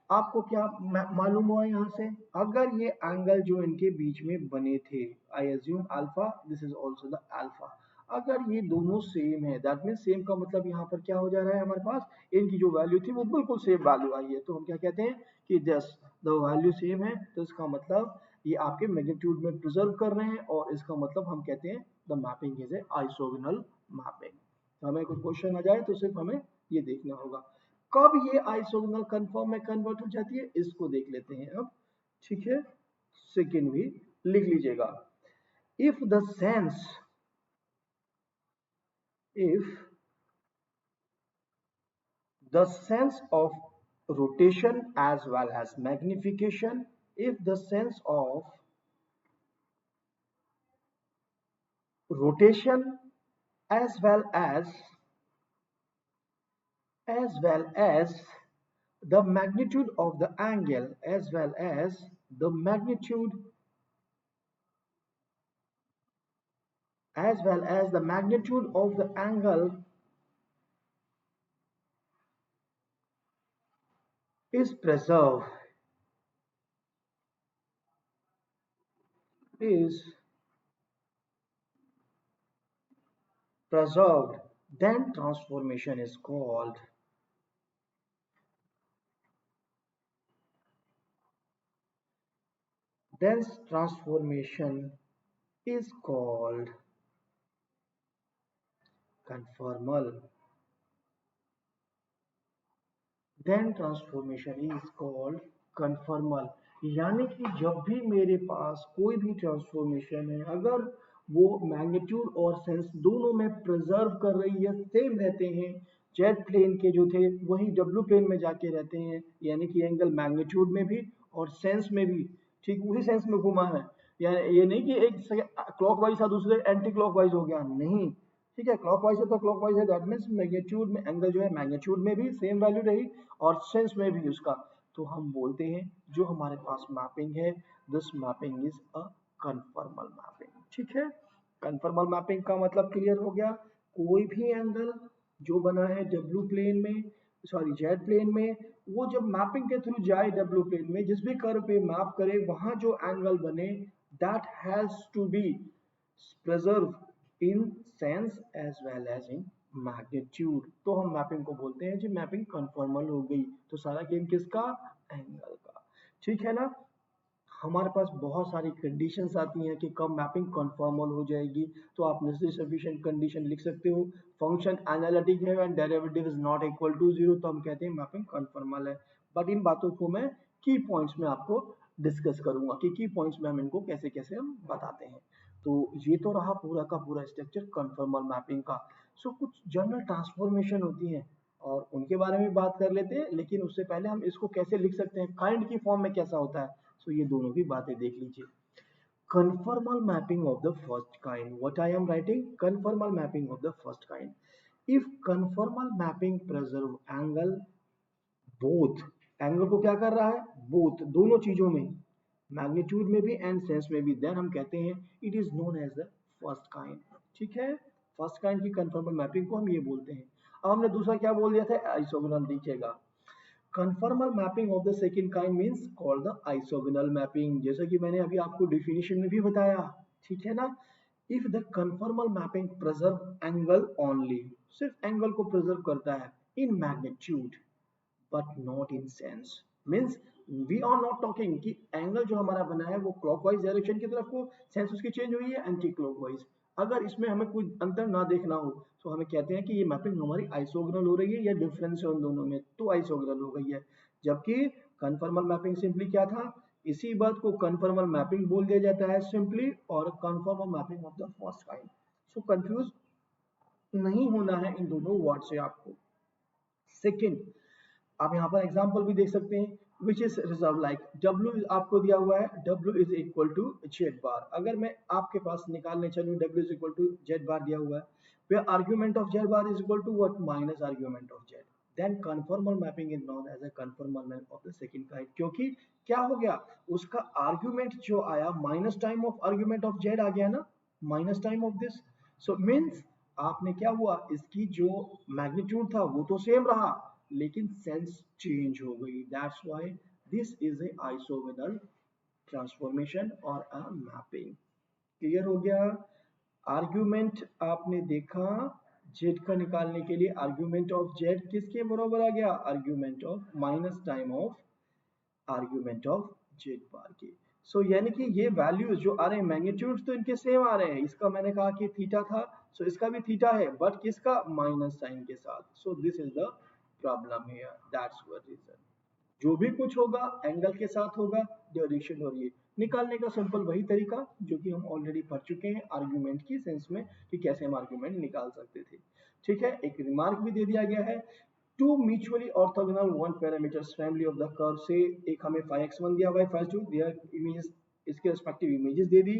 Speaker 1: आपको क्या मालूम हुआ यहाँ से, अगर ये एंगल जो इनके बीच में बने थे, I assume alpha, this is also the alpha, अगर ये दोनों सेम है, दैट मीन सेम का मतलब यहाँ पर क्या हो जा रहा है, हमारे पास इनकी जो वैल्यू थी वो बिल्कुल सेम वैल्यू आई है, तो हम क्या कहते हैं कि जस्ट द वैल्यू सेम है, तो इसका मतलब ये आपके मैग्नीट्यूड में प्रिजर्व कर रहे हैं, और इसका मतलब हम कहते हैं the mapping is a isogonal mapping. हमें कोई क्वेश्चन आ जाए तो सिर्फ हमें ये देखना होगा कब ये आइसोगोनल कन्फर्म में कन्वर्ट हो जाती है, इसको देख लेते हैं अब, ठीक है। सेकंड भी लिख लीजिएगा, if the sense if the sense of rotation as well as magnification, if the sense of rotation as well as the magnitude of the angle as well as the magnitude of the angle is preserved then transformation is called conformal। then transformation is called conformal। यानी कि जब भी मेरे पास कोई भी transformation है, अगर वो मैग्नीट्यूड और सेंस दोनों में प्रिजर्व कर रही है, सेम रहते हैं, जेड प्लेन के जो थे वही डब्ल्यू प्लेन में जाके रहते हैं, यानी कि एंगल मैग्नीट्यूड में भी और सेंस में भी ठीक वही सेंस में घुमा है, या ये नहीं कि एक क्लॉकवाइज था दूसरे एंटी क्लॉकवाइज हो गया, नहीं, ठीक है, क्लॉकवाइज है तो क्लॉकवाइज है, दैट मींस मैग्नीट्यूड में एंगल जो है मैग्नीट्यूड में भी सेम वैल्यू रही और सेंस में भी उसका, तो हम बोलते हैं जो हमारे पास मैपिंग है, this mapping is a conformal mapping, ठीक है। कन्फर्मल मैपिंग का मतलब क्लियर हो गया, कोई भी एंगल जो बना है डब्ल्यू प्लेन में, सॉरी जेड प्लेन में, वो जब मैपिंग के थ्रू जाए डब्ल्यू प्लेन में, जिस भी कर्व पे मैप करे, वहां जो एंगल बने, that has to be preserve in sense as well as in magnitude, तो हम मैपिंग को बोलते हैं जी मैपिंग कन्फर्मल हो गई। तो सारा गेम किसका, एंगल का, ठीक है ना। हमारे पास बहुत सारी कंडीशंस आती हैं कि कब मैपिंग कन्फर्मल हो जाएगी, तो आप नेसेसरी सफिशिएंट कंडीशन लिख सकते हो, फंक्शन एनालिटिक है and derivative is not equal to zero, तो हम कहते हैं मैपिंग कन्फर्मल है। बट इन बातों को मैं की पॉइंट्स में आपको डिस्कस करूंगा कि की पॉइंट्स में हम इनको कैसे कैसे हम बताते हैं। तो ये तो रहा पूरा का पूरा स्ट्रक्चर कन्फर्मल मैपिंग का। सो कुछ जनरल ट्रांसफॉर्मेशन होती है और उनके बारे में बात कर लेते हैं, लेकिन उससे पहले हम इसको कैसे लिख सकते हैं, काइंड की फॉर्म में कैसा होता है, सो ये दोनों भी बातें देख लीजिए। Conformal mapping of the first kind, what I am writing, conformal mapping of the first kind, if conformal mapping preserve angle both, angle को क्या कर रहा है, बोथ दोनों चीजों में, मैग्नीट्यूड में भी एंड सेंस में भी, देन हम कहते हैं it is known as the first kind, ठीक है। फर्स्ट काइंड की कंफर्मल मैपिंग को हम ये बोलते हैं। अब हमने दूसरा क्या बोल दिया था, आइसोगोनल, देखिएगा, conformal mapping of the second kind means called the isogonal mapping, जैसा कि मैंने अभी आपको डेफिनेशन में भी बताया, ठीक है ना। If the conformal mapping preserve angle only, सिर्फ एंगल को प्रिजर्व करता है in magnitude but not in sense, means we are not talking कि एंगल जो हमारा बना है वो क्लॉकवाइज डायरेक्शन की तरफ को सेंस उसकी चेंज हुई है एंटी क्लॉकवाइज। अगर इसमें हमें कोई अंतर ना देखना हो तो हमें कहते हैं कि ये मैपिंग हमारी आइसोगोनल हो रही है या डिफरेंस है उन दोनों में, तो आइसोगोनल हो गई है। जबकि कन्फर्मल मैपिंग सिंपली क्या था, इसी बात को कन्फर्मल मैपिंग बोल दिया जाता है सिंपली, और conformal mapping of the first kind. So confuse नहीं होना है इन दोनों वर्ड से आपको। सेकेंड, आप यहाँ पर एग्जाम्पल भी देख सकते हैं, which is reserve like W आपको दिया हुआ है, W is equal to Z bar. अगर मैं आपके पास निकालने चलूँ, W is equal to Z bar दिया हुआ है, where argument of z bar is equal to what, minus argument of z, then conformal mapping is known as a conformal map of the second kind। क्योंकि क्या हो गया, उसका argument जो आया minus time of argument of z आ गया ना, minus time of this. So means आपने क्या हुआ, इसकी जो मैग्नीट्यूड था वो तो सेम रहा लेकिन सेंस चेंज हो गई। That's why this is A isogonal transformation और अ मैपिंग। क्लियर हो गया। आर्ग्यूमेंट आपने देखा, जेड का निकालने के लिए आर्ग्यूमेंट ऑफ जेड किसके बराबर आ गया, argument of minus time of argument of Z bar के। सो यानी कि ये वैल्यूज जो आ रहे हैं, मैग्नीट्यूड तो इनके सेम आ रहे हैं, इसका मैंने कहा कि थीटा था, सो इसका भी थीटा है बट किसका, माइनस साइन के साथ। So this is the problem here, that's what reason. जो भी कुछ होगा एंगल के साथ होगा, डायरेक्शन और ये निकालने का सिंपल वही तरीका जो कि हम ऑलरेडी पढ़ चुके हैं आर्ग्यूमेंट की सेंस में कि कैसे हम आर्ग्यूमेंट निकाल सकते थे। ठीक है, एक रिमार्क भी दे दिया गया है, two mutually orthogonal one parameters family of the curve से, एक हमें 5x1 दिया हुआ है, 5 2 दिया इमेजेस, इसके रिस्पेक्टिव इमेजेस दे दी।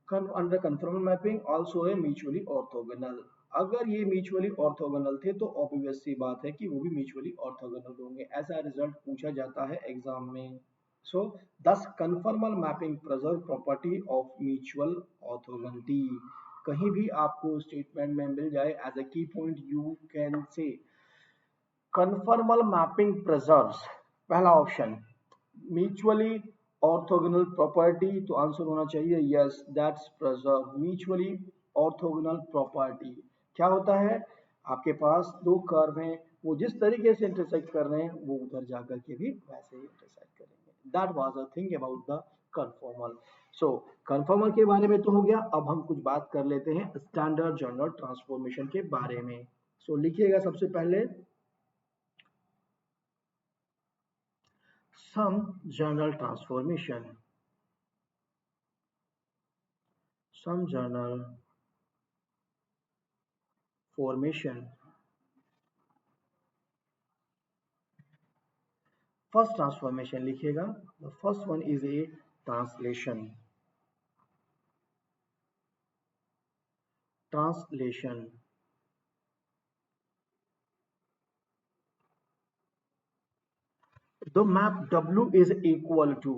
Speaker 1: अंडर कंफर्मल मैपिंग आल्सो है म्यूचुअली ऑर्थोगोनल। अगर ये म्यूचुअली ऑर्थोगोनल थे तो ऑब्वियस सी बात है कि वो भी म्यूचुअली ऑर्थोगोनल होंगे, ऐसा रिजल्ट पूछा जाता है एग्जाम में। सो दस conformal mapping preserve property of mutual orthogonality. कहीं भी आपको स्टेटमेंट में मिल जाए एज अ की point, you can say conformal mapping preserves, पहला ऑप्शन म्यूचुअली ऑर्थोगोनल प्रॉपर्टी, तो आंसर होना चाहिए yes, that's preserve mutually orthogonal property. क्या होता है, आपके पास दो कर्व हैं, वो जिस तरीके से इंटरसेक्ट कर रहे हैं वो उधर जाकर के भी वैसे ही इंटरसेक्ट करेंगे। That was a thing about the conformal. So conformal के बारे में तो हो गया, अब हम कुछ बात कर लेते हैं स्टैंडर्ड जनरल ट्रांसफॉर्मेशन के बारे में। सो लिखिएगा सबसे पहले, some journal transformation, some journal formation। First transformation लिखिएगा, the first one is a translation, translation। The map W is equal to,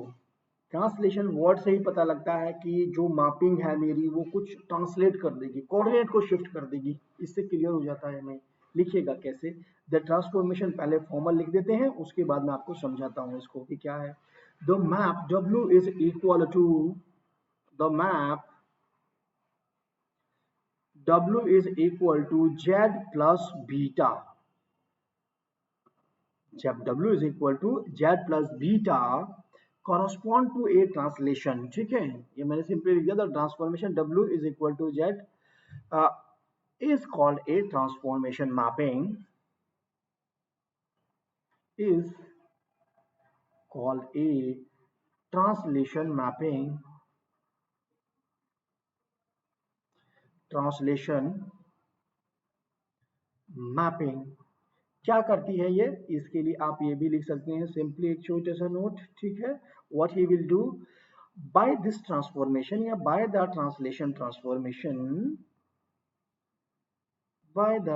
Speaker 1: translation word से ही पता लगता है कि जो मैपिंग है मेरी वो कुछ ट्रांसलेट कर देगी, कोऑर्डिनेट को शिफ्ट कर देगी, इससे क्लियर हो जाता है हमें। लिखिएगा कैसे, द ट्रांसफॉर्मेशन पहले फॉर्मल लिख देते हैं, उसके बाद मैं आपको समझाता हूँ इसको कि क्या है। The map W is equal to, the map W is equal to Z plus beta। जब W is equal to Z plus beta correspond to a translation, ठीक है, ये मैंने सिंपली लिख दिया था, transformation W is equal to Z is called a transformation mapping, is called a translation mapping, translation mapping। क्या करती है ये, इसके लिए आप ये भी लिख सकते हैं सिंपली एक छोटा सा नोट, ठीक है। What he will do, by this transformation या by the translation transformation, by the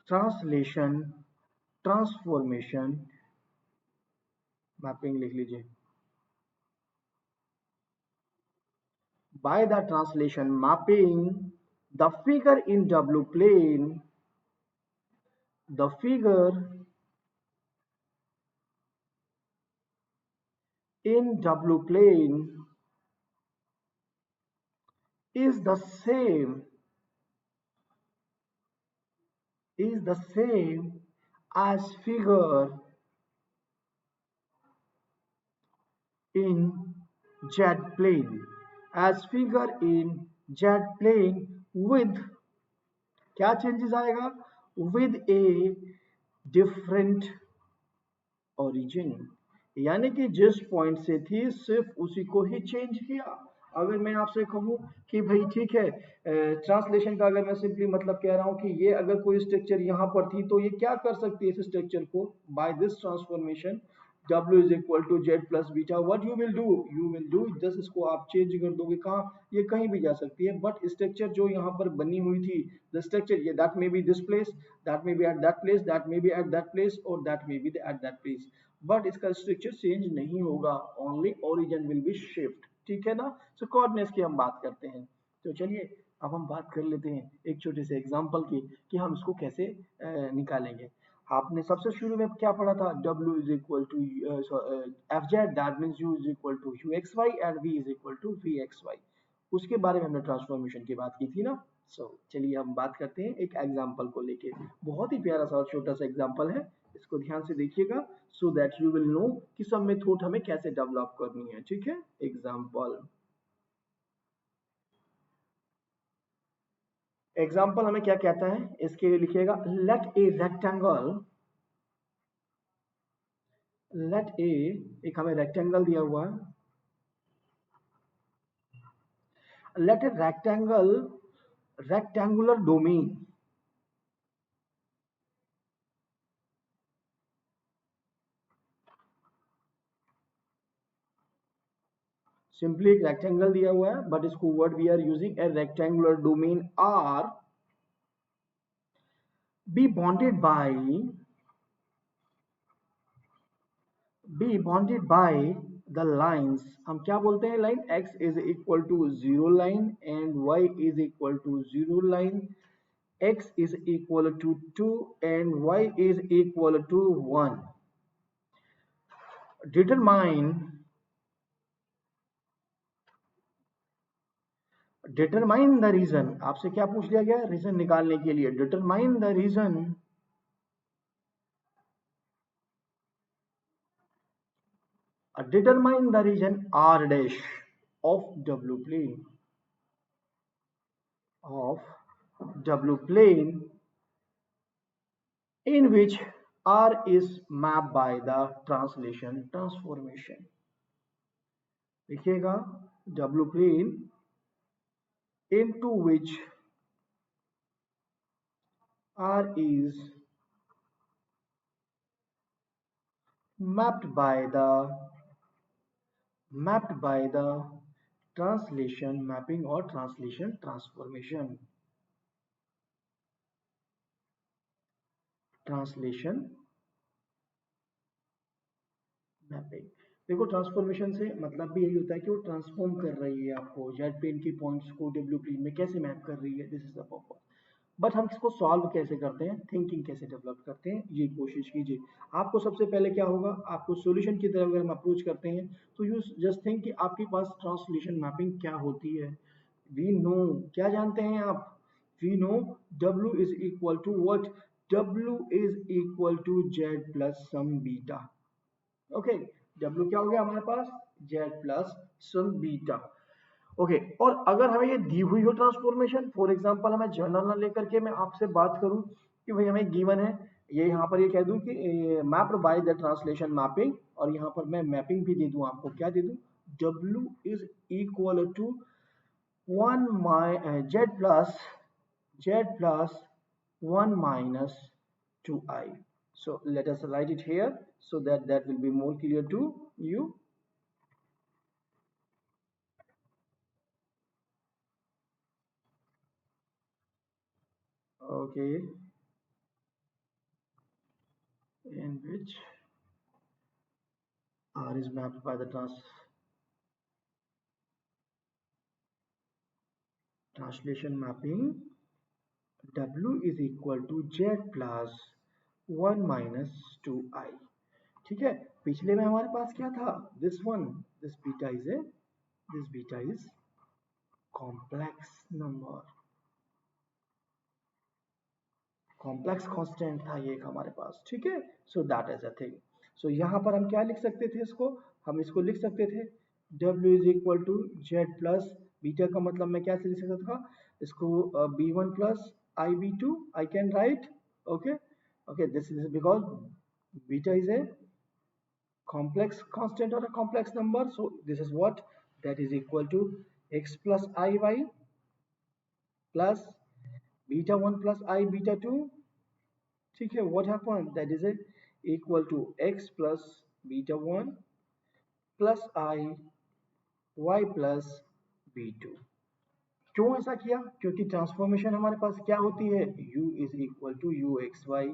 Speaker 1: translation transformation mapping लिख लीजिए, by the translation mapping the figure in W plane, the figure in W plane is the same, is the same as figure in jet plane, as figure in jet plane with क्या changes आएगा, with a different origin, यानी कि जिस point से थी सिर्फ उसी को ही चेंज किया। अगर मैं आपसे कहूँ कि भाई ठीक है, ट्रांसलेशन का अगर मैं सिंपली मतलब कह रहा हूँ कि ये अगर कोई स्ट्रक्चर यहाँ पर थी तो ये क्या कर सकती है इस स्ट्रक्चर को, by this transformation W is equal to Z plus beta, what you will do just इसको आप चेंज कर दोगे, कहाँ, ये कहीं भी जा सकती है, बट स्ट्रक्चर जो यहाँ पर बनी हुई थी, द स्ट्रक्चर ये that may be this place, that may be at that place, that may be at that place, और that may be at that place, but इसका स्ट्रक्चर चेंज नहीं होगा, only origin will be shift. ठीक है ना। सो coordinates की हम बात करते हैं, तो चलिए अब हम बात कर लेते हैं एक छोटे से एग्जांपल की कि हम इसको कैसे निकालेंगे। आपने सबसे शुरू में क्या पढ़ा था, W is equal to F z, that means U is equal to you x Y and V is equal to we x y, उसके बारे में हमने ट्रांसफॉर्मेशन की बात की थी ना। चलिए हम बात करते हैं एक एग्जांपल को लेके, बहुत ही प्यारा सा और छोटा सा एग्जांपल है, इसको ध्यान से देखिएगा so that you will know कि सब मेथड हमें कैसे डेवलप करनी है। ठीक है, एग्जांपल, एग्जाम्पल हमें क्या कहता है, इसके लिए लिखिएगा लेट ए रेक्टेंगल, लेट ए, एक हमें रेक्टेंगल दिया हुआ है, let a rectangular domain, simply एक रेक्टेंगल दिया हुआ है बट इसको word we are using a rectangular domain R be bounded by, be bounded by the lines, हम क्या बोलते हैं line, x is equal to zero line and y is equal to zero line, x is equal to 2 and y is equal to 1, determine, determine the region, आपसे क्या पूछ लिया गया, region निकालने के लिए, determine the region, determine the region R dash of W plane, of W plane in which R is mapped by the translation transformation, देखिएगा W plane into which R is mapped by the, mapped by the translation mapping or translation transformation, translation mapping. देखो transformation से मतलब भी यही होता है कि वो ट्रांसफॉर्म कर रही है आपको जेड प्लेन की पॉइंट्स को डब्ल्यू प्लेन में कैसे मैप कर रही है, this is the purpose. But हम इसको सॉल्व कैसे करते हैं, थिंकिंग कैसे डेवलप करते हैं, ये कोशिश कीजिए। आपको सबसे पहले क्या होगा, आपको सॉल्यूशन की तरफ अगर हम अप्रोच करते हैं तो यू जस्ट थिंक कि आपके पास ट्रांसलेशन मैपिंग क्या होती है। वी नो, क्या जानते हैं आप, we know W is equal to what, W is equal to Z plus some beta. Okay, W क्या हो गया हमारे पास, z plus some beta. Okay, और अगर हमें ये दी हुई हो ट्रांसफॉर्मेशन, फॉर एग्जांपल हमें जर्नल ना लेकर के मैं आपसे बात करूं कि भाई हमें गिवन है, ये यहाँ पर ये कह दूं कि mapped bye the translation mapping, और यहाँ पर मैं मैपिंग भी दे दूं आपको, क्या दे दूं, W is equal to 1 z plus 1 minus 2i. So let us write it here so that that will be more clear to you. Okay, in which R is mapped by the translation mapping, W is equal to Z plus 1 minus 2i. ठीक है, पिछले में हमारे पास क्या था, this one, this beta is a, this beta is complex number, complex constant था ये एक हमारे पास, ठीक है। So that is a thing. सो यहाँ पर हम क्या लिख सकते थे इसको, हम इसको लिख सकते थे W is equal to Z plus beta का मतलब मैं क्या लिख सकता था इसको, B1 plus IB2 I can write, okay okay, this is because beta is a complex constant or a complex number, so this is what, that is equal to x plus iy plus beta 1 plus I beta 2, ठीक है। what happened, that is it equal to x plus beta 1 plus I y plus b2। क्यों ऐसा किया, क्योंकि transformation हमारे पास क्या होती है, u is equal to you x y,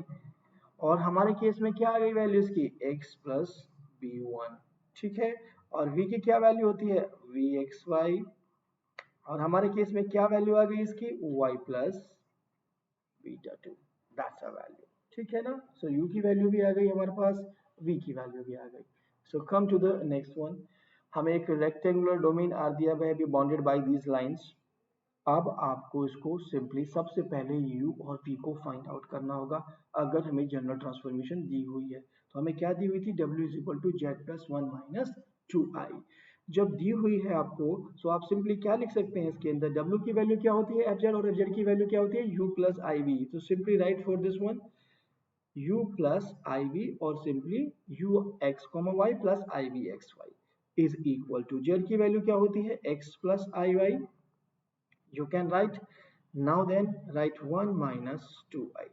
Speaker 1: और हमारे केस में क्या आ गई वैल्यू इसकी x प्लस बी वन, ठीक है। और v की क्या वैल्यू होती है वी एक्स वाई, और हमारे केस में क्या वैल्यू आ गई इसकी y plus beta two, that's a value, ठीक है ना। सो u की वैल्यू भी आ गई हमारे पास, v की वैल्यू भी आ गई। So come to the next one, हमें एक रेक्टेंगुलर डोमेन आर दिया हुआ है, be bounded by these lines. अब आपको इसको सिंपली सबसे पहले u और v को फाइंड आउट करना होगा। अगर हमें जनरल ट्रांसफॉर्मेशन दी हुई है तो हमें क्या दी हुई थी, w is equal to Z plus one minus two I. जब दी हुई है आपको, तो आप सिंपली क्या लिख सकते हैं इसके अंदर, w की वैल्यू क्या होती है fz, और fz की वैल्यू क्या होती है u प्लस आई वी। तो simply write for this one u plus I V, और simply u X comma Y plus I V x Y is equal to z की वैल्यू क्या होती है x plus I Y, you can write, now then write 1 minus 2i।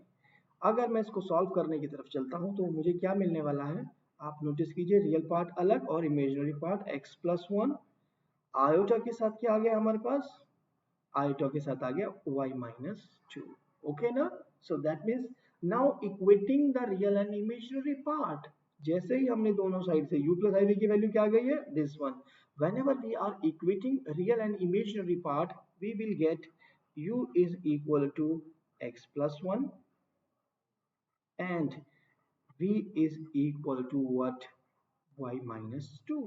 Speaker 1: अगर मैं इसको solve करने की तरफ चलता हूं तो मुझे क्या मिलने वाला है, आप नोटिस कीजिए, रियल पार्ट अलग और imaginary part x plus one, iota के साथ क्या आ गया हमारे पास, आयोटा के साथ आ गया y माइनस टू, ओके ना। So that means now equating the real and imaginary part, जैसे ही हमने दोनों साइड से u प्लस iv की वैल्यू क्या आ गई है this one, whenever we are equating real and imaginary part we will get u is equal to x plus 1 and v is equal to what, y minus 2।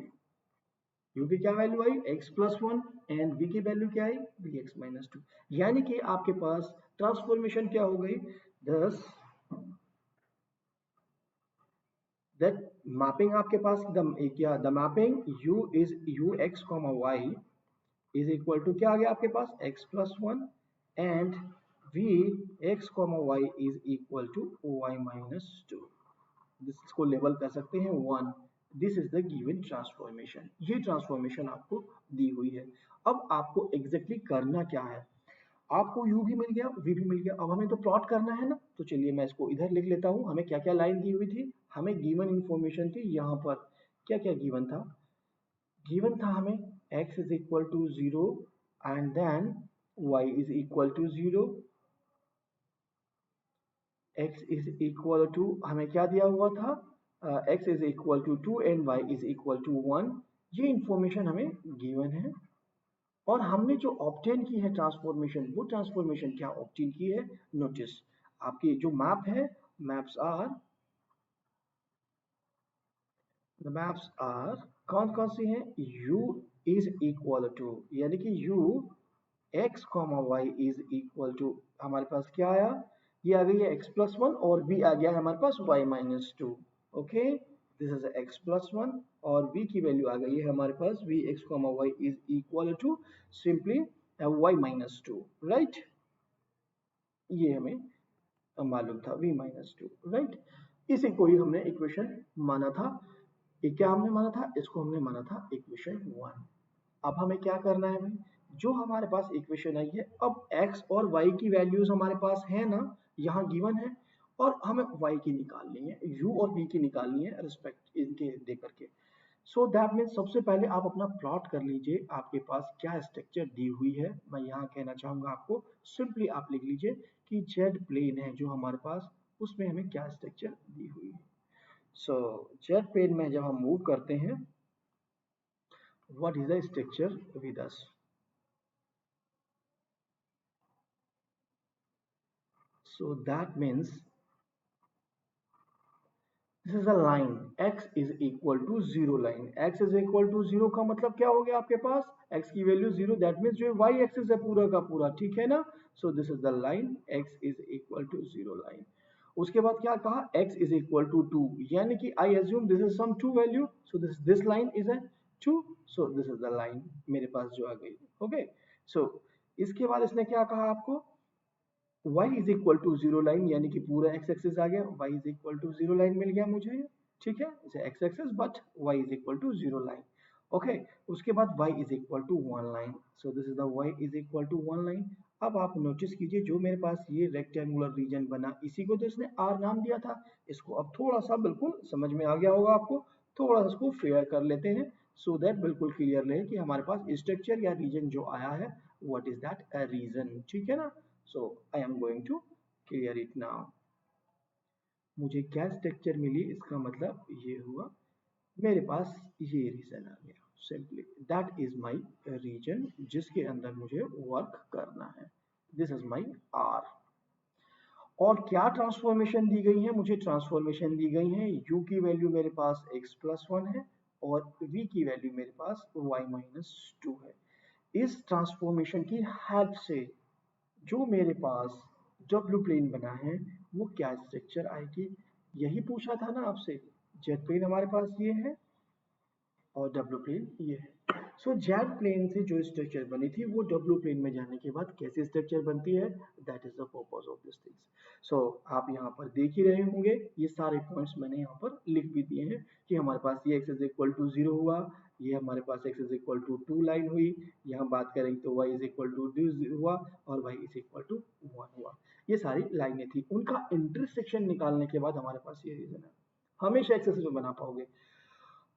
Speaker 1: u की क्या value I x plus one, and v की वैल्यू क्या आई v x minus two, यानी कि आपके पास transformation क्या हो गई, दस दैट मैपिंग आपके पास क्या, the mapping u is u x comma y is equal to क्या आ गया आपके पास x plus one, and v x comma y is equal to y minus two, इसको लेबल कर सकते हैं one. This is the given transformation, ये ट्रांसफॉर्मेशन आपको दी हुई है। अब आपको एग्जैक्टली करना क्या है, आपको u भी मिल गया v भी मिल गया, अब हमें तो प्लॉट करना है ना, तो चलिए मैं इसको इधर लिख लेता हूं। हमें क्या क्या लाइन दी हुई थी, हमें गिवन इंफॉर्मेशन थी, यहाँ पर क्या क्या गिवन था, गिवन था हमें x is equal to 0 and then y is equal to 0, x is equal to हमें क्या दिया हुआ था, x is equal to 2 and y is equal to 1, ये इंफॉर्मेशन हमें गिवन है। और हमने जो ऑब्टेन की है ट्रांसफॉर्मेशन, वो ट्रांसफॉर्मेशन क्या ऑब्टेन की है, नोटिस आपकी जो मैप है, maps R, the maps R कौन कौन सी हैं, u इज इक्वल टू, यानी कि u x comma y is equal to, हमारे पास क्या आया, ये आ गई है x प्लस वन, और b आ गया है हमारे पास y minus two, okay this is x plus one, और v की वैल्यू आ गई है हमारे पास v x comma y is equal to simply y minus two, right, ये हमें मालूम था v माइनस टू, राइट। इसी को ही हमने इक्वेशन माना था, ये क्या हमने माना था, इसको हमने माना था इक्वेशन वन। अब हमें क्या करना है भाई, जो हमारे पास इक्वेशन आई है, अब x और y की वैल्यूज हमारे पास है ना, यहाँ गिवन है, और हमें y की निकालनी है, u और v की निकालनी है रिस्पेक्ट इनके दे करके। सो दैट मीन्स सबसे पहले आप अपना प्लॉट कर लीजिए, आपके पास क्या स्ट्रक्चर दी हुई है। मैं यहाँ कहना चाहूंगा आपको, सिंपली आप लिख लीजिए कि जेड प्लेन है जो हमारे पास, उसमें हमें क्या स्ट्रक्चर दी हुई है। सो जेड प्लेन में जब हम मूव करते हैं, what is the structure with us, so that means this is a line, x is equal to 0 line, x is equal to 0 का मतलब क्या हो गया आपके पास, x की वैल्यू 0, दैट मीन्स जो y एक्सिस है पूरा का पूरा, ठीक है ना। So this is the line x is equal to 0 line. उसके बाद क्या कहा, x इज इक्वल टू 2, यानी कि I assume this is some 2 value, so this line is a 2, so this is the line मेरे पास जो आ गई। ओके, सो इसके बाद इसने क्या कहा आपको, y is equal to 0 line, यानी कि पूरा x एक्सिस आ गया, y is equal to 0 line मिल गया मुझे, ठीक है, इसे x axis but y is equal to 0 line. Okay, उसके बाद y is equal to 1 line, so this is the y is equal to 1 line. अब आप नोटिस कीजिए जो मेरे पास ये रेक्टेंगुलर रीजन बना, इसी को तो इसने r नाम दिया था, इसको अब थोड़ा सा बिल्कुल समझ में आ गया होगा आपको, थोड़ा सा इसको फेयर कर लेते हैं सो दैट बिल्कुल क्लियर रहे कि हमारे पास स्ट्रक्चर या रीजन जो आया है what is that a region, ठीक है ना। So I am going to clear it now. मुझे क्या स्ट्रक्चर मिली, इसका मतलब ये हुआ मेरे पास ये रीजन आ गया, simply that is my region जिसके अंदर मुझे वर्क करना है, दिस इज माय आर। और क्या ट्रांसफॉर्मेशन दी गई है, मुझे ट्रांसफॉर्मेशन दी गई है u की वैल्यू मेरे पास x प्लस 1 है और v की वैल्यू मेरे पास y माइनस 2 है। इस ट्रांसफॉर्मेशन की हेल्प से जो मेरे पास डब्ल्यू प्लेन बना है वो क्या स्ट्रक्चर आएगी, यही पूछा था ना आपसे। जेड प्लेन हमारे पास ये है और डब्ल्यू प्लेन ये है। सो जेड प्लेन से जो स्ट्रक्चर बनी थी वो डब्ल्यू प्लेन में जाने के बाद कैसी स्ट्रक्चर बनती है, that is the purpose of this things. So आप यहाँ पर देख ही रहे होंगे, ये सारे पॉइंट्स मैंने यहाँ पर लिख भी दिए हैं कि हमारे पास ये x इज इक्वल टू 0 हुआ, ये हमारे पास x is equal to 2 line हुई, यहाँ बात करेंगे तो y इज इक्वल टू 2 हुआ और y इज इक्वल टू 1 हुआ। ये सारी लाइनें थी, उनका इंटरसेक्शन निकालने के बाद हमारे पास ये रीजन है, हमेशा एक्सेस में बना पाओगे।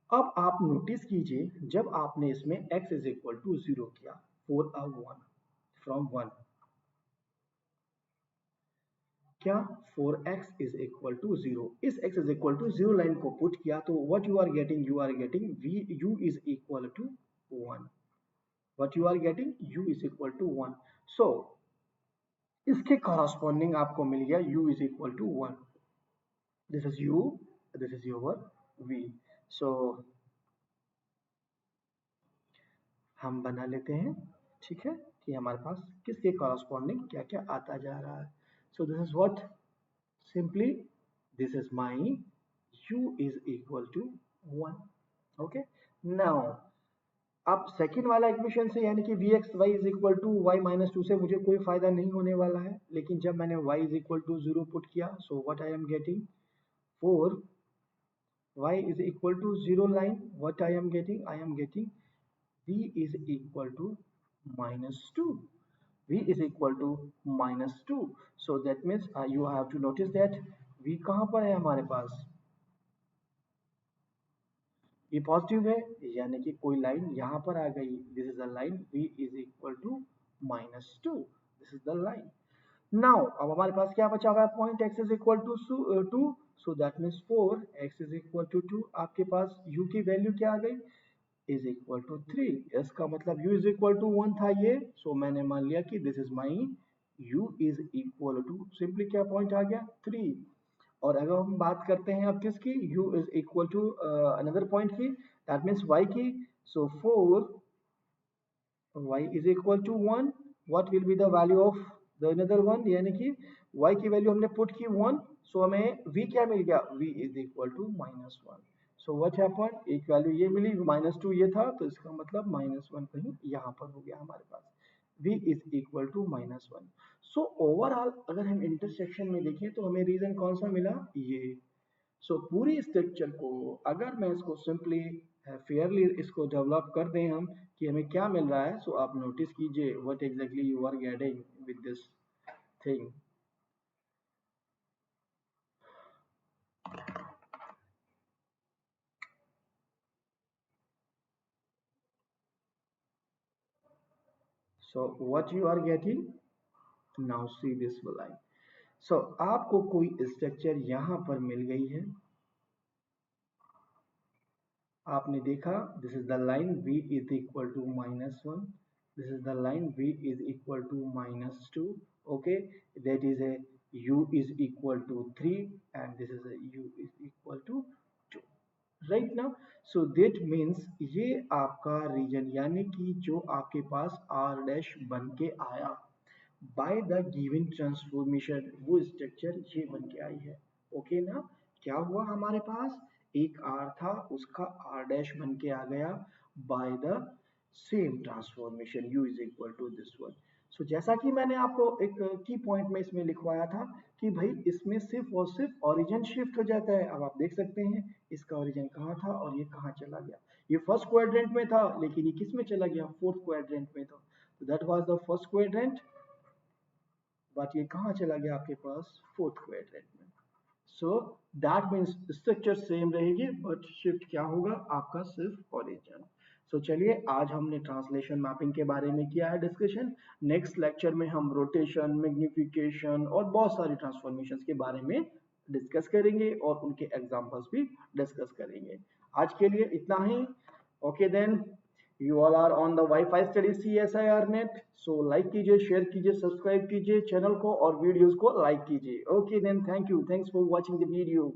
Speaker 1: अब आप नोटिस कीजिए जब आपने इसमें x इज इक्वल टू 0 किया फॉर अ 1 फ्रॉम 1, क्या for x is equal to 0, इस x is equal to 0 line को पुट किया तो what you are getting v u is equal to 1, what you are getting u is equal to 1। So इसके corresponding आपको मिल गया u is equal to 1, this is u, this is your v। So हम बना लेते हैं, ठीक है, कि हमारे पास किसके कॉरस्पॉन्डिंग क्या क्या आता जा रहा है। So this is what, simply this is my u is equal to 1। Okay, now अब सेकेंड वाला इक्वेशन से यानी कि v x Y is equal to y minus 2 से मुझे कोई फायदा नहीं होने वाला है, लेकिन जब मैंने y is equal to 0 put किया so what I am getting, for y is equal to 0 line, what I am getting, I am getting v is equal to minus 2, v is equal to minus 2, so that means you have to notice that v कहाँ पर है हमारे पास, ये positive है यानी कि कोई लाइन यहाँ पर आ गई, this is the line v is equal to minus 2, this is the line. Now अब हमारे पास क्या बचा हुआ है point, x is equal to 2, so that means 4 x is equal to 2, आपके पास u की वैल्यू क्या आ गई इज इक्वल टू 3, इसका मतलब u इज इक्वल टू 1 था ये, सो मैंने मान लिया कि this is my u is equal to simply क्या पॉइंट आ गया 3। और अगर हम बात करते हैं अब किसकी, u is equal to another point की, दैट मीन्स y की, so 4 y is equal to 1, what will be the value of the another one, यानी कि y की वैल्यू हमने पुट की 1, सो हमें v क्या मिल गया, v is equal to minus 1। So what happen, एक वैल्यू ये मिली माइनस 2 ये था, तो इसका मतलब माइनस 1 कहीं यहाँ पर हो गया हमारे पास, v is equal to minus 1। So overall अगर हम इंटरसेक्शन में देखें तो हमें रीजन कौन सा मिला, ये। सो पूरी स्ट्रक्चर को अगर मैं इसको सिंपली फेयरली इसको डेवलप कर दें हम कि हमें क्या मिल रहा है, सो आप नोटिस कीजिए what exactly you are getting with this thing. So what you are getting, now see this line, so आपको कोई स्ट्रक्चर यहां पर मिल गई है, आपने देखा this is the line v is equal to minus 1, this is the line v is equal to minus 2, okay, that is a u is equal to 3 and this is a u is equal to 2, right ना। So that means ये आपका reason यानी कि जो आपके पास r dash बन के आया बाय द गिवन ट्रांसफॉर्मेशन, वो स्ट्रक्चर ये बन के आई है। ओके ना? क्या हुआ हमारे पास, एक आर था उसका आर डैश बन के आ गया by the same transformation u is equal to this one. So जैसा कि मैंने आपको एक की पॉइंट में इसमें लिखवाया था कि भाई इसमें सिर्फ और सिर्फ ओरिजिन शिफ्ट हो जाता है। अब आप देख सकते हैं इसका ओरिजिन कहाँ था और ये कहाँ चला गया। ये फर्स्ट क्वाड्रेंट में था लेकिन ये किस में चला गया, फोर्थ क्वाड्रेंट में था। तो that was the first quadrant, but ये कहाँ चला गया आपके पास, फोर्थ क्वाड्रेंट में। सो दैट मीन्स स्ट्रक्चर सेम रहेगी बट शिफ्ट क्या होगा आपका, सिर्फ ओरिजिन। सो चलिए आज हमने ट्रांसलेशन मैपिंग के बारे में किया है डिस्कशन। नेक्स्ट लेक्चर में हम रोटेशन, मैग्निफिकेशन और बहुत सारी ट्रांसफॉर्मेशंस के बारे में डिस्कस करेंगे और उनके एग्जांपल्स भी डिस्कस करेंगे। आज के लिए इतना ही। Okay then, you all are on the WiFi study CSIR NET. So like कीजिए, शेयर कीजिए, सब्सक्राइब कीजिए चैनल को और वीडियोस को लाइक कीजिए। Okay then, thank you, thanks for watching the video.